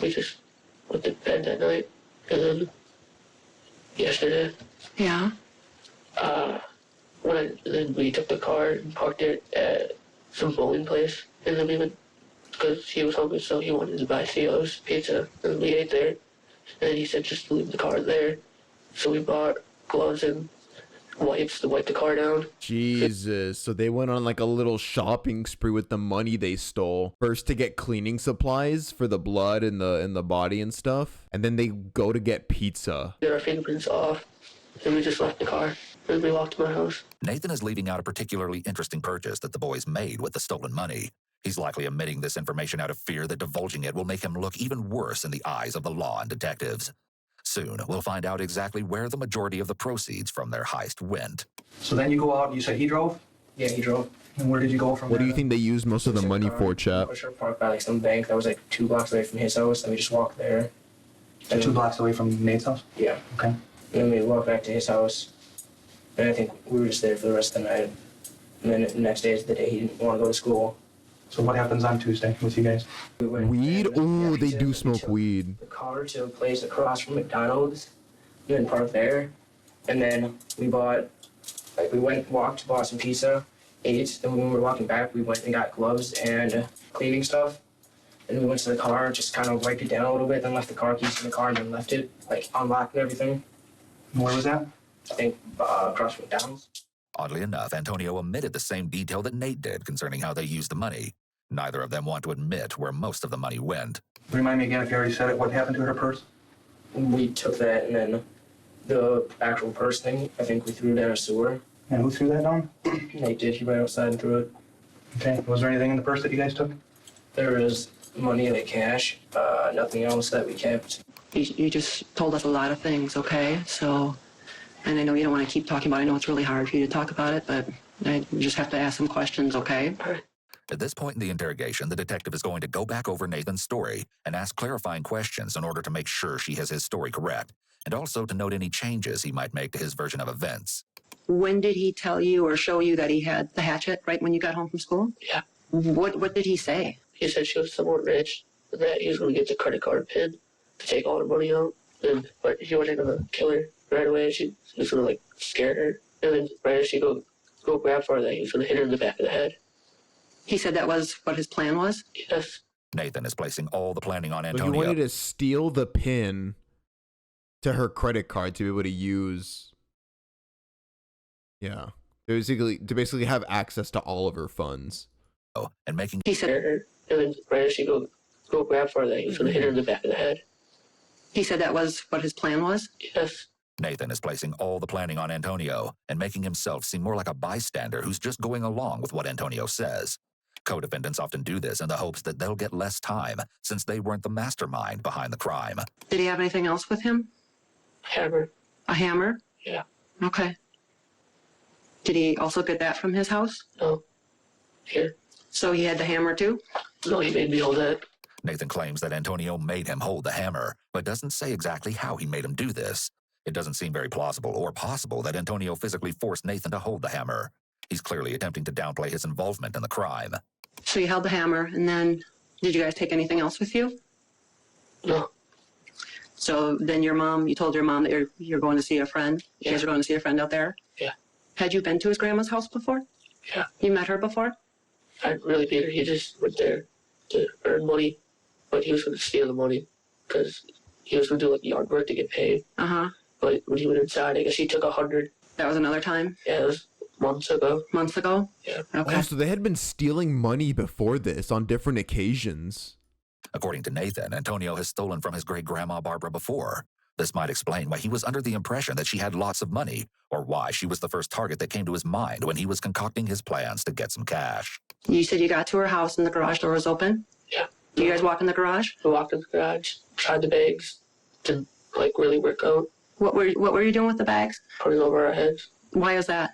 we just went to bed that night. And then yesterday, yeah. Then we took the car and parked it at some bowling place. And then we went, because he was hungry, so he wanted to buy Theo's pizza. And we ate there. And he said just leave the car there. So we bought gloves and wipes to wipe the car down. Jesus. So they went on like a little shopping spree with the money they stole. First to get cleaning supplies for the blood in the body and stuff. And then they go to get pizza. Get our fingerprints off. And we just left the car. And we walked to my house. Nathan is leaving out a particularly interesting purchase that the boys made with the stolen money. He's likely omitting this information out of fear that divulging it will make him look even worse in the eyes of the law and detectives. Soon, we'll find out exactly where the majority of the proceeds from their heist went. So then you go out, you said he drove? Yeah, he drove. And where did you go from What there? do you think they used most of the money for, chap? We parked by like some bank that was like 2 blocks away from his house, and we just walked there. So 2 blocks away from Nate's house? Yeah. Okay. And then we walked back to his house, and I think we were just there for the rest of the night. And then the next day is the day he didn't want to go to school. So what happens on Tuesday with you guys? We went Weed? and, Oh, they we do took smoke weed. The car to a place across from McDonald's, and then parked there. And then we bought, like we walked, bought some pizza, ate. Then when we were walking back, we went and got gloves and cleaning stuff. And we went to the car, just kind of wiped it down a little bit, then left the car keys in the car, and then left it, like unlocked and everything. Where was that? I think across from McDonald's. Oddly enough, Antonio omitted the same detail that Nate did concerning how they used the money. Neither of them want to admit where most of the money went. Remind me again, if you already said it, what happened to her purse? We took that, and then the actual purse thing, I think we threw it down a sewer. And who threw that down? Nate did. He ran outside and threw it. Okay. Was there anything in the purse that you guys took? There was money, like cash, nothing else that we kept. You just told us a lot of things, okay? So, and I know you don't want to keep talking about it. I know it's really hard for you to talk about it, but I just have to ask some questions, okay? At this point in the interrogation, the detective is going to go back over Nathan's story and ask clarifying questions in order to make sure she has his story correct, and also to note any changes he might make to his version of events. When did he tell you or show you that he had the hatchet, right when you got home from school? Yeah. What did he say? He said she was somewhat rich, and that he was going to get the credit card pin to take all her money out. But he wasn't going to kill her right away. She was going to, like, scare her. And then right as she go grab for that, he was going to hit her in the back of the head. He said that was what his plan was? Yes. Nathan is placing all the planning on So Antonio. he wanted to steal the pin to her credit card to be able to use. Yeah. To basically have access to all of her funds. And making He said her, and then right as she go grab for that, he was going to hit her in the back of the head. He said that was what his plan was? Yes. Nathan is placing all the planning on Antonio and making himself seem more like a bystander who's just going along with what Antonio says. Co-defendants often do this in the hopes that they'll get less time, since they weren't the mastermind behind the crime. Did he have anything else with him? Hammer. A hammer? Yeah. Okay. Did he also get that from his house? No. Here. So he had the hammer too? No, he made me hold that. Nathan claims that Antonio made him hold the hammer, but doesn't say exactly how he made him do this. It doesn't seem very plausible or possible that Antonio physically forced Nathan to hold the hammer. He's clearly attempting to downplay his involvement in the crime. So you held the hammer, and then did you guys take anything else with you? No. So then you told your mom that you're going to see a friend? You guys are going to see a friend out there? Yeah. Had you been to his grandma's house before? Yeah. You met her before? I really paid her. He just went there to earn money, but he was going to steal the money because he was going to do like yard work to get paid. Uh-huh. But when he went inside, I guess he took 100. That was another time? Yeah, it was months ago. Months ago? Yeah. Okay. Oh, so they had been stealing money before this on different occasions. According to Nathan, Antonio has stolen from his great-grandma Barbara before. This might explain why he was under the impression that she had lots of money, or why she was the first target that came to his mind when he was concocting his plans to get some cash. You said you got to her house and the garage door was open? Yeah. You guys walk in the garage? We walked in the garage, tried the bags, didn't like really work out. What were you doing with the bags? Putting over our heads. Why is that?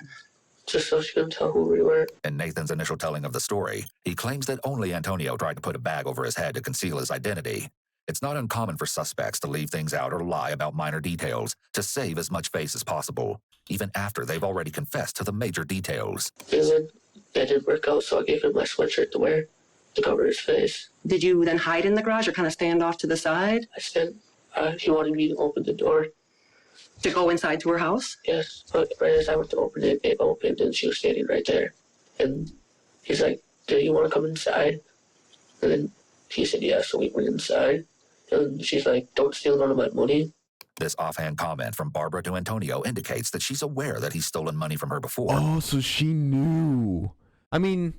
Just so she couldn't tell who we were. In Nathan's initial telling of the story, he claims that only Antonio tried to put a bag over his head to conceal his identity. It's not uncommon for suspects to leave things out or lie about minor details to save as much face as possible, even after they've already confessed to the major details. And then that didn't work out, so I gave him my sweatshirt to wear to cover his face. Did you then hide in the garage or kind of stand off to the side? I said he wanted me to open the door. To go inside to her house? Yes, but right as I went to open it, it opened and she was standing right there. And he's like, do you want to come inside? And then he said yes, so we went inside. And she's like, don't steal none of my money. This offhand comment from Barbara to Antonio indicates that she's aware that he's stolen money from her before. Oh, so she knew. I mean,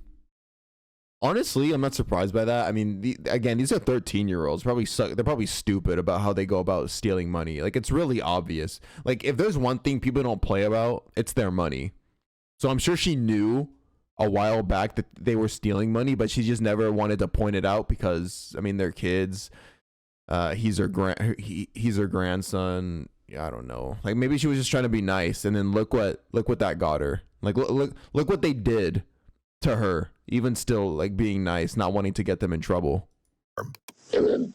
honestly, I'm not surprised by that. I mean, again, these are 13-year-olds. They're probably stupid about how they go about stealing money. Like, it's really obvious. Like, if there's one thing people don't play about, it's their money. So I'm sure she knew a while back that they were stealing money, but she just never wanted to point it out because, I mean, they're kids. He's her grandson. Yeah, I don't know. Like, maybe she was just trying to be nice, and then look what that got her. Like, look what they did to her. Even still, like, being nice, not wanting to get them in trouble. And then,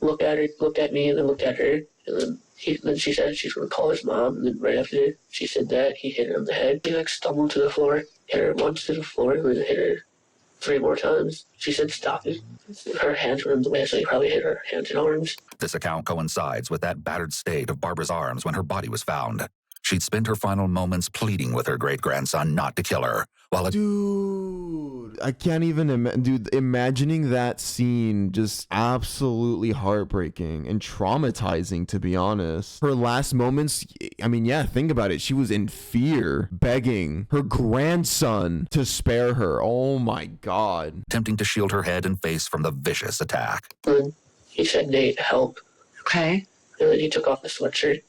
look at me, and then look at her, and then she said she's gonna call his mom, and then right after she said that, he hit her on the head. He, like, stumbled to the floor, hit her once to the floor, and then hit her 3 more times. She said stop it. Her hands were in the way, so he probably hit her hands and arms. This account coincides with that battered state of Barbara's arms when her body was found. She'd spent her final moments pleading with her great-grandson not to kill her, while Dude, I can't even imagining that scene, just absolutely heartbreaking and traumatizing, to be honest. Her last moments, I mean, yeah, think about it. She was in fear, begging her grandson to spare her. Oh my God. attempting to shield her head and face from the vicious attack. And he said, Nate, help. Okay. And then he took off the sweatshirt.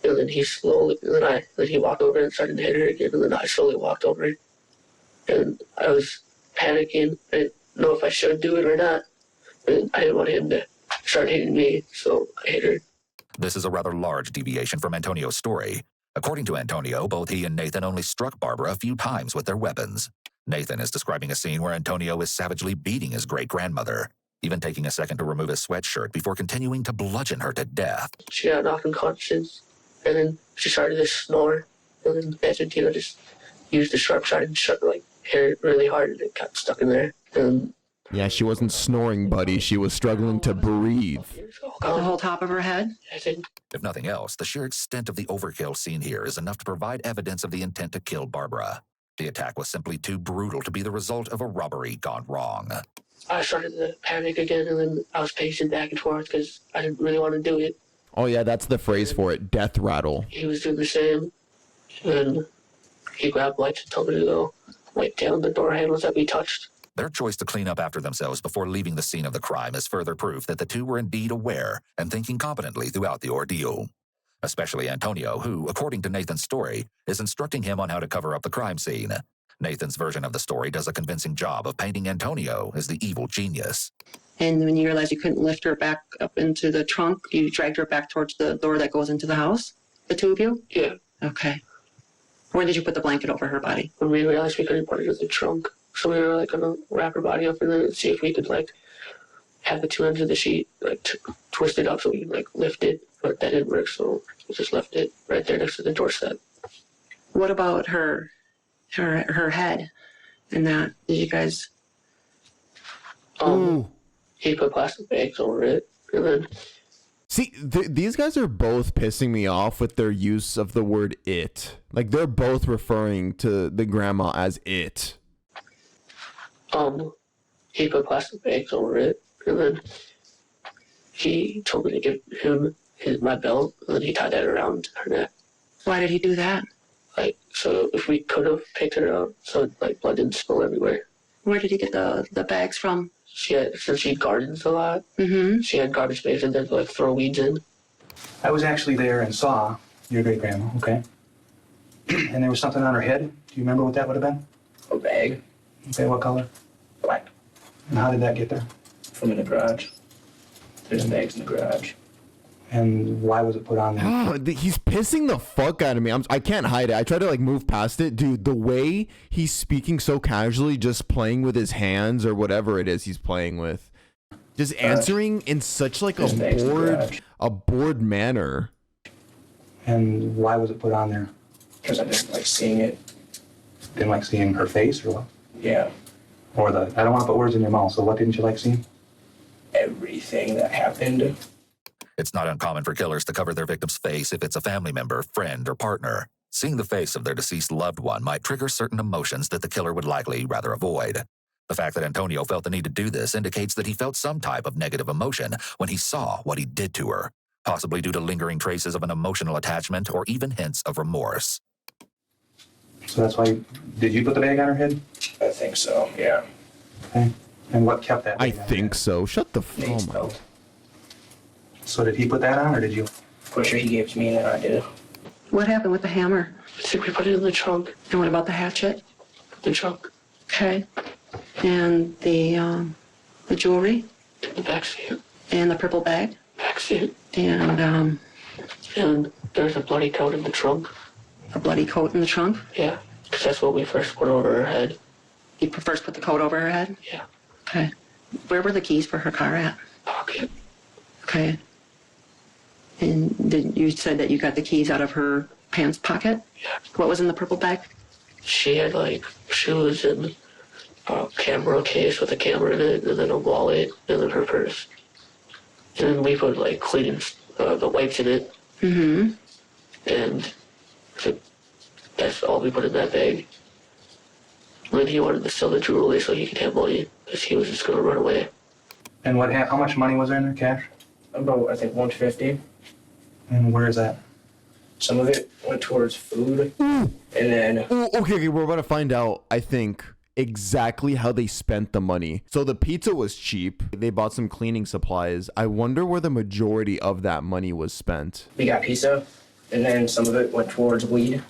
And then he walked over and started to hit her again. And then I slowly walked over. And I was panicking. I didn't know if I should do it or not. And I didn't want him to start hitting me, so I hit her. This is a rather large deviation from Antonio's story. According to Antonio, both he and Nathan only struck Barbara a few times with their weapons. Nathan is describing a scene where Antonio is savagely beating his great-grandmother, even taking a second to remove his sweatshirt before continuing to bludgeon her to death. She got knocked unconscious. And then she started to snore. And then Nathan, just used the sharp side and hit her really hard, and it got stuck in there. And yeah, she wasn't snoring, buddy. She was struggling to breathe. The whole top of her head? I think. If nothing else, the sheer extent of the overkill seen here is enough to provide evidence of the intent to kill Barbara. The attack was simply too brutal to be the result of a robbery gone wrong. I started to panic again, and then I was pacing back and forth because I didn't really want to do it. Oh yeah, that's the phrase for it, death rattle. He was doing the same, and he grabbed lights and told me to go wipe down the door handles that we touched. Their choice to clean up after themselves before leaving the scene of the crime is further proof that the two were indeed aware and thinking competently throughout the ordeal. Especially Antonio, who, according to Nathan's story, is instructing him on how to cover up the crime scene. Nathan's version of the story does a convincing job of painting Antonio as the evil genius. And when you realized you couldn't lift her back up into the trunk, you dragged her back towards the door that goes into the house? The two of you? Yeah. Okay. Where did you put the blanket over her body? When we realized we couldn't put her in the trunk, so we were gonna wrap her body up and then see if we could have the two ends of the sheet twist it up so we could lift it, but that didn't work, so we just left it right there next to the doorstep. What about her head and that? Did you guys? He put plastic bags over it, and then. See, these guys are both pissing me off with their use of the word it. Like, they're both referring to the grandma as it. He put plastic bags over it, and then he told me to give him my belt, and then he tied that around her neck. Why did he do that? So if we could have picked her up, so blood didn't spill everywhere. Where did he get the bags from? Since she gardens a lot, she had garbage bags in there to throw weeds in. I was actually there and saw your great-grandma, okay? And there was something on her head. Do you remember what that would have been? A bag. Okay, what color? Black. And how did that get there? From in the garage. There's bags in the garage. And why was it put on there? Oh, he's pissing the fuck out of me. I can't hide it. I try to move past it. Dude, the way he's speaking so casually, just playing with his hands or whatever it is he's playing with. Just answering in such a bored manner. And why was it put on there? Because I didn't like seeing it. Didn't like seeing her face or what? Yeah. Or I don't want to put words in your mouth, so what didn't you like seeing? Everything that happened. It's not uncommon for killers to cover their victim's face if it's a family member, friend, or partner. Seeing the face of their deceased loved one might trigger certain emotions that the killer would likely rather avoid. The fact that Antonio felt the need to do this indicates that he felt some type of negative emotion when he saw what he did to her, possibly due to lingering traces of an emotional attachment or even hints of remorse. So that's why, did you put the bag on her head? I think so, yeah. Okay. And what kept that I bag on her think head? so. Shut the Nate's my. belt. So did he put that on or did you? Pretty sure he gave it to me and I did. What happened with the hammer? I think we put it in the trunk. And what about the hatchet? The trunk. Okay. And the jewelry? In the back seat. And the purple bag? Back seat. And And there's a bloody coat in the trunk. a bloody coat in the trunk? Yeah. Because that's what we first put over her head. You first put the coat over her head? Yeah. Okay. Where were the keys for her car at? Pocket. Okay. And you said that you got the keys out of her pants pocket? Yeah. What was in the purple bag? She had like shoes and a camera case with a camera in it, and then a wallet, and then her purse. And then we put like cleaning the wipes in it. Mm-hmm. And that's all we put in that bag. And then he wanted to sell the jewelry so he could have money, because he was just going to run away. And how much money was there in there, cash? About, I think, 150. And where is that? Some of it went towards food, and then Oh, okay, we're about to find out, I think, exactly how they spent the money. So the pizza was cheap. They bought some cleaning supplies. I wonder where the majority of that money was spent. we got pizza, and then some of it went towards weed.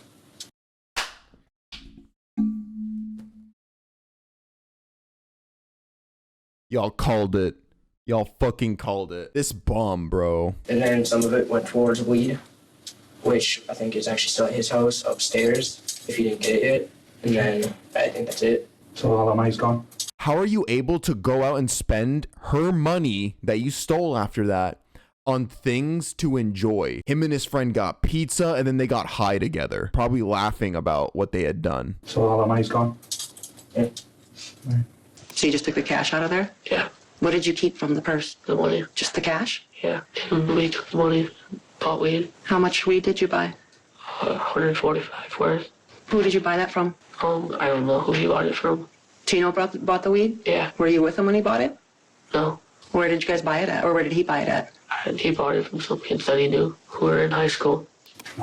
Y'all called it. Y'all fucking called it. This bomb, bro. And then some of it went towards weed, which I think is actually still at his house upstairs, if he didn't get it yet. And then I think that's it. So all the money's gone? How are you able to go out and spend her money that you stole after that on things to enjoy? Him and his friend got pizza and then they got high together, probably laughing about what they had done. So all the money's gone? Yeah. So you just took the cash out of there? Yeah. What did you keep from the purse? The money. Just the cash? Yeah. And we took the money, bought weed, How much weed did you buy? 145 worth. Who did you buy that from? I don't know who he bought it from. Tino bought the weed? Yeah. Were you with him when he bought it? No. Where did you guys buy it at? Or where did he buy it at? And he bought it from some kids that he knew who were in high school.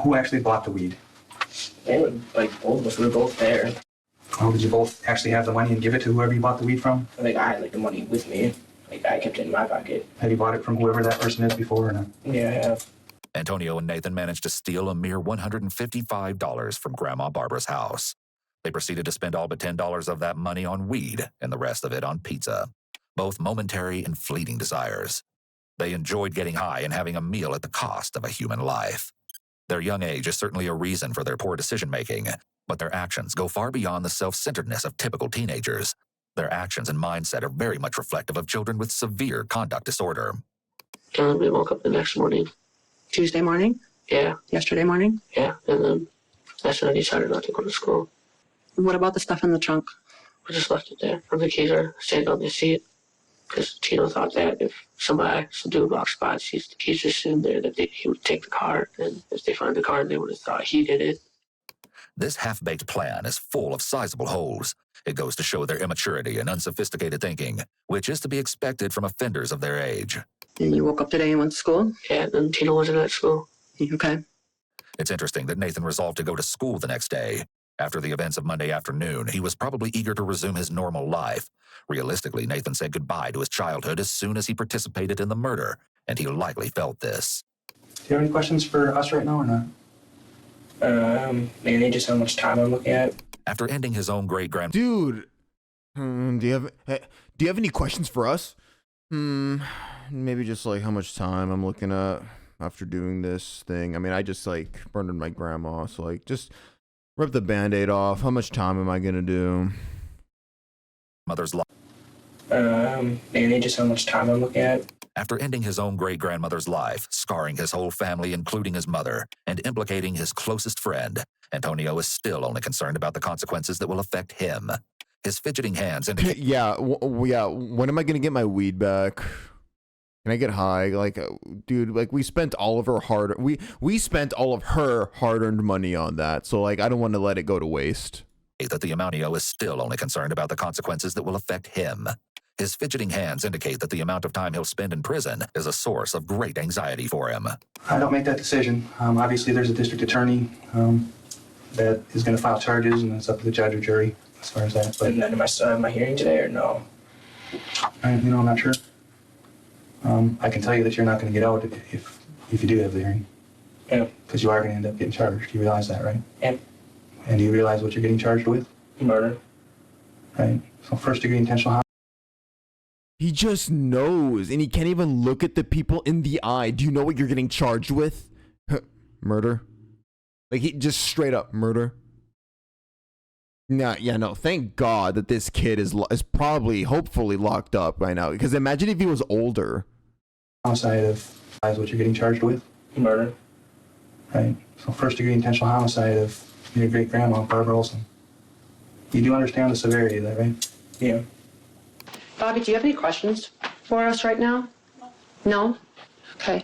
Who actually bought the weed? They were, like, both of us, we were both there. Oh, did you both actually have the money and give it to whoever you bought the weed from? I think I had, like, the money with me. Like, I kept it in my pocket. Have you bought it from whoever that person is before or not? Yeah, I have. Antonio and Nathan managed to steal a mere $155 from Grandma Barbara's house. They proceeded to spend all but $10 of that money on weed and the rest of it on pizza, both momentary and fleeting desires. They enjoyed getting high and having a meal at the cost of a human life. Their young age is certainly a reason for their poor decision-making, but their actions go far beyond the self-centeredness of typical teenagers. Their actions and mindset are very much reflective of children with severe conduct disorder. And we woke up the next morning. Tuesday morning? Yeah. Yesterday morning? Yeah. And then that's when I decided not to go to school. What about the stuff in the trunk? I just left it there. And the keys are sitting on the seat. Because Tino thought that if somebody asked to do box spots, the keys just sitting there, that he would take the car. And if they find the car, they would have thought he did it. This half-baked plan is full of sizable holes. It goes to show their immaturity and unsophisticated thinking, which is to be expected from offenders of their age. And you woke up today and went to school? Yeah, and then Tino wasn't at school. Okay. It's interesting that Nathan resolved to go to school the next day. After the events of Monday afternoon, he was probably eager to resume his normal life. Realistically, Nathan said goodbye to his childhood as soon as he participated in the murder, and he likely felt this. Do you have any questions for us right now or not? Mainly just how much time I'm looking at. After ending his own great-grand... Dude, do you have any questions for us? Maybe just like how much time I'm looking at after doing this thing. I mean, I just like murdered my grandma, so like just rip the Band-Aid off. How much time am I gonna do? Mother's life. Mainly just how much time I'm looking at. After ending his own great-grandmother's life, scarring his whole family, including his mother, and implicating his closest friend, Antonio is still only concerned about the consequences that will affect him. His fidgeting hands indicate... Yeah, yeah. When am I gonna get my weed back? Can I get high? Like, dude, like we spent all of her we spent all of her hard-earned money on that, so like I don't want to let it go to waste. that the Antonio is still only concerned about the consequences that will affect him. His fidgeting hands indicate that the amount of time he'll spend in prison is a source of great anxiety for him. I don't make that decision. Obviously, there's a district attorney that is going to file charges, and it's up to the judge or jury as far as that. But, And then am I still have my hearing today or no? I'm not sure. I can tell you that you're not going to get out if you do have the hearing. Yeah. Because you are going to end up getting charged. You realize that, right? Yeah. And do you realize what you're getting charged with? Murder. Right. So first-degree intentional homicide. He just knows, and he can't even look at the people in the eye. Do you know what you're getting charged with? Murder. Like, he just straight up murder. Nah, yeah, no. Thank God that this kid is probably, hopefully, locked up by now. Because imagine if he was older. Homicide of what you're getting charged with. Murder. Right. So first-degree intentional homicide of your great-grandma, Barbara Olson. You do understand the severity of that, right? Yeah. Bobby, do you have any questions for us right now? No? Okay.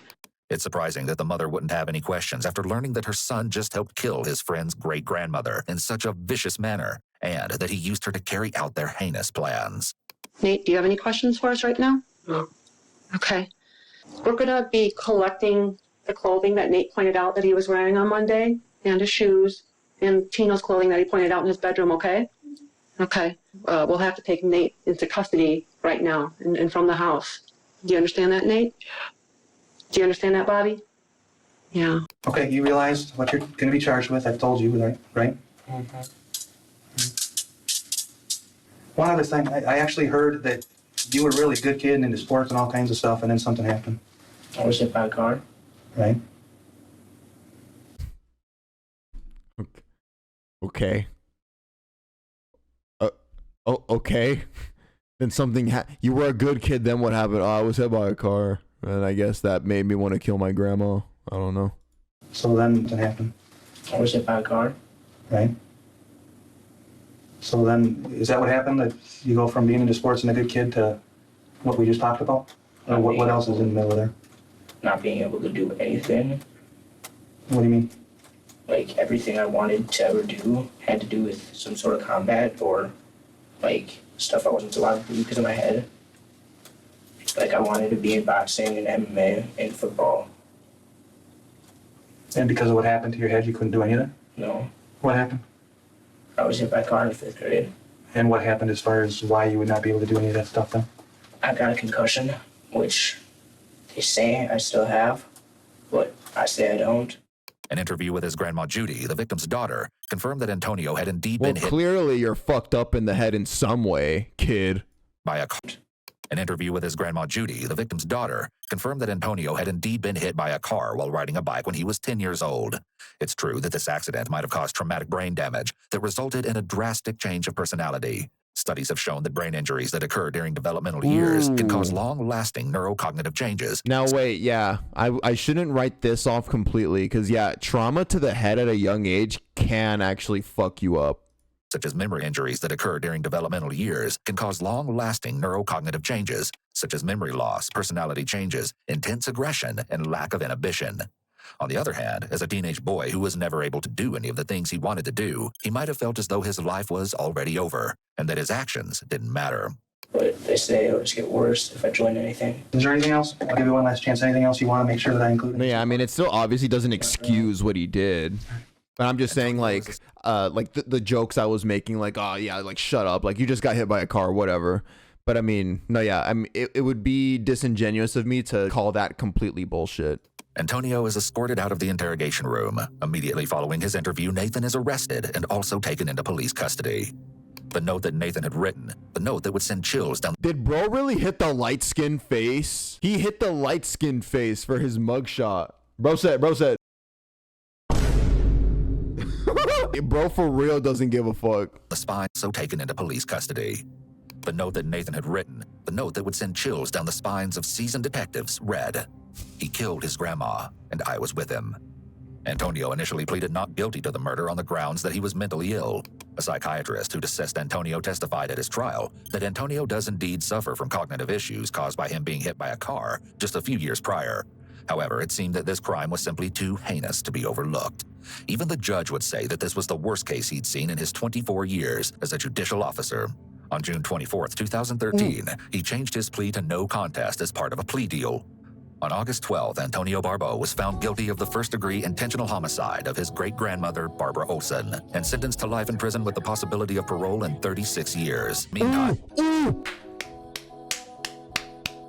It's surprising that the mother wouldn't have any questions after learning that her son just helped kill his friend's great-grandmother in such a vicious manner, and that he used her to carry out their heinous plans. Nate, do you have any questions for us right now? No. Okay. We're going to be collecting the clothing that Nate pointed out that he was wearing on Monday, and his shoes, and Tino's clothing that he pointed out in his bedroom, okay? Okay. We'll have to take Nate into custody right now and from the house. Do you understand that, Nate? Do you understand that, Bobby? Yeah. Okay, you realize what you're going to be charged with. I've told you, right? Mm-hmm. One other thing, I actually heard that you were a really good kid and into sports and all kinds of stuff, and then something happened. I was hit by a car. Right? Okay. Oh, okay. Then something you were a good kid, then what happened? Oh, I was hit by a car, and I guess that made me want to kill my grandma. I don't know. So then something happened. I was hit by a car. Right? So then, is that what happened? That you go from being into sports and a good kid to what we just talked about? Or what else is in the middle of there? Not being able to do anything. What do you mean? Like, everything I wanted to ever do had to do with some sort of combat or, like, stuff I wasn't allowed to do because of my head. Like, I wanted to be in boxing and MMA and football. And because of what happened to your head, you couldn't do any of that? No. What happened? I was hit by a car in 5th grade. And what happened as far as why you would not be able to do any of that stuff then? I got a concussion, which they say I still have, but I say I don't. An interview with his grandma Judy, the victim's daughter, confirmed that Antonio had indeed been hit. Clearly you're fucked up in the head in some way, kid. By a car. An interview with his grandma Judy, the victim's daughter, confirmed that Antonio had indeed been hit by a car while riding a bike when he was 10 years old. It's true that this accident might have caused traumatic brain damage that resulted in a drastic change of personality. Studies have shown that brain injuries that occur during developmental years can cause long-lasting neurocognitive changes. Now wait, yeah, I shouldn't write this off completely because yeah, trauma to the head at a young age can actually fuck you up. Such as memory injuries that occur during developmental years can cause long-lasting neurocognitive changes, such as memory loss, personality changes, intense aggression, and lack of inhibition. On the other hand, as a teenage boy who was never able to do any of the things he wanted to do, he might have felt as though his life was already over, and that his actions didn't matter. But they say it'll just get worse if I join anything. Is there anything else? I'll give you one last chance. Anything else you want to make sure that I include? Yeah, I mean, it still obviously doesn't excuse what he did. But I'm just saying, like the jokes I was making, like, oh yeah, like shut up, like you just got hit by a car, whatever. But I mean, no, yeah, I mean, it would be disingenuous of me to call that completely bullshit. Antonio is escorted out of the interrogation room. Immediately following his interview, Nathan is arrested and also taken into police custody. The note that Nathan had written, the note that would send chills down. Did bro really hit the light-skinned face? He hit the light-skinned face for his mugshot. Bro said. Bro for real doesn't give a fuck. The spine so taken into police custody. The note that Nathan had written, the note that would send chills down the spines of seasoned detectives, read, "He killed his grandma, and I was with him." Antonio initially pleaded not guilty to the murder on the grounds that he was mentally ill. A psychiatrist who assessed Antonio testified at his trial that Antonio does indeed suffer from cognitive issues caused by him being hit by a car just a few years prior. However, it seemed that this crime was simply too heinous to be overlooked. Even the judge would say that this was the worst case he'd seen in his 24 years as a judicial officer. On June 24, 2013, he changed his plea to no contest as part of a plea deal. On August 12, Antonio Barbeau was found guilty of the first-degree intentional homicide of his great-grandmother, Barbara Olson, and sentenced to life in prison with the possibility of parole in 36 years. Meantime,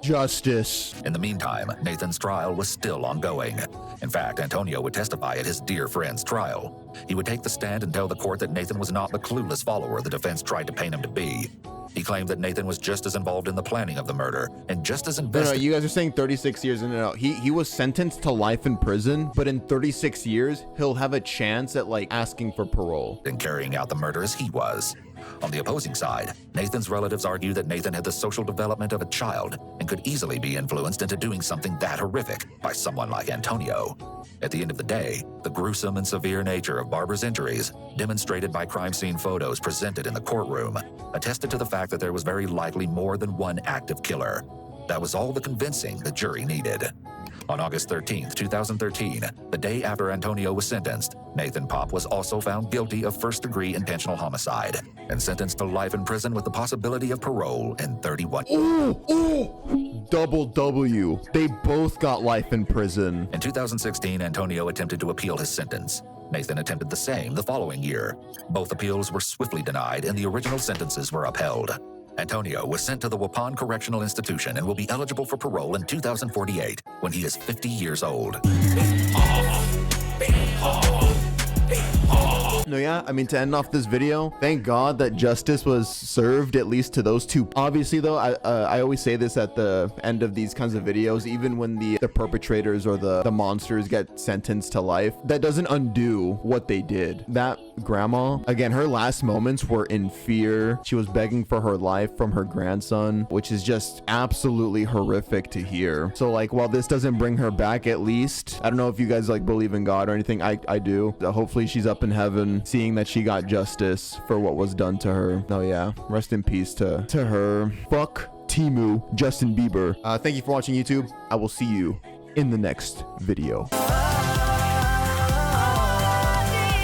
justice. In the meantime, Nathan's trial was still ongoing. In fact, Antonio would testify at his dear friend's trial. He would take the stand and tell the court that Nathan was not the clueless follower the defense tried to paint him to be. He claimed that Nathan was just as involved in the planning of the murder and just as invested. No, you guys are saying 36 years. No, he was sentenced to life in prison, but in 36 years, he'll have a chance at like asking for parole. In carrying out the murder as he was. On the opposing side, Nathan's relatives argue that Nathan had the social development of a child and could easily be influenced into doing something that horrific by someone like Antonio. At the end of the day, the gruesome and severe nature of Barbara's injuries, demonstrated by crime scene photos presented in the courtroom, attested to the fact that there was very likely more than one active killer. That was all the convincing the jury needed. On August 13, 2013, the day after Antonio was sentenced, Nathan Pop was also found guilty of first-degree intentional homicide and sentenced to life in prison with the possibility of parole in 31 years. Double W. They both got life in prison. In 2016, Antonio attempted to appeal his sentence. Nathan attempted the same the following year. Both appeals were swiftly denied and the original sentences were upheld. Antonio was sent to the Waupun Correctional Institution and will be eligible for parole in 2048 when he is 50 years old. No, yeah, I mean, to end off this video, thank God that justice was served at least to those two. Obviously, though, I always say this at the end of these kinds of videos, even when the perpetrators or the monsters get sentenced to life, that doesn't undo what they did. That grandma, again, her last moments were in fear. She was begging for her life from her grandson, which is just absolutely horrific to hear. So, like, while this doesn't bring her back, at least, I don't know if you guys, like, believe in God or anything. I do. Hopefully she's up in heaven, seeing that she got justice for what was done to her. Oh yeah, rest in peace to her. Fuck TEMU, Justin Bieber. Thank you for watching, YouTube. I will see you in the next video.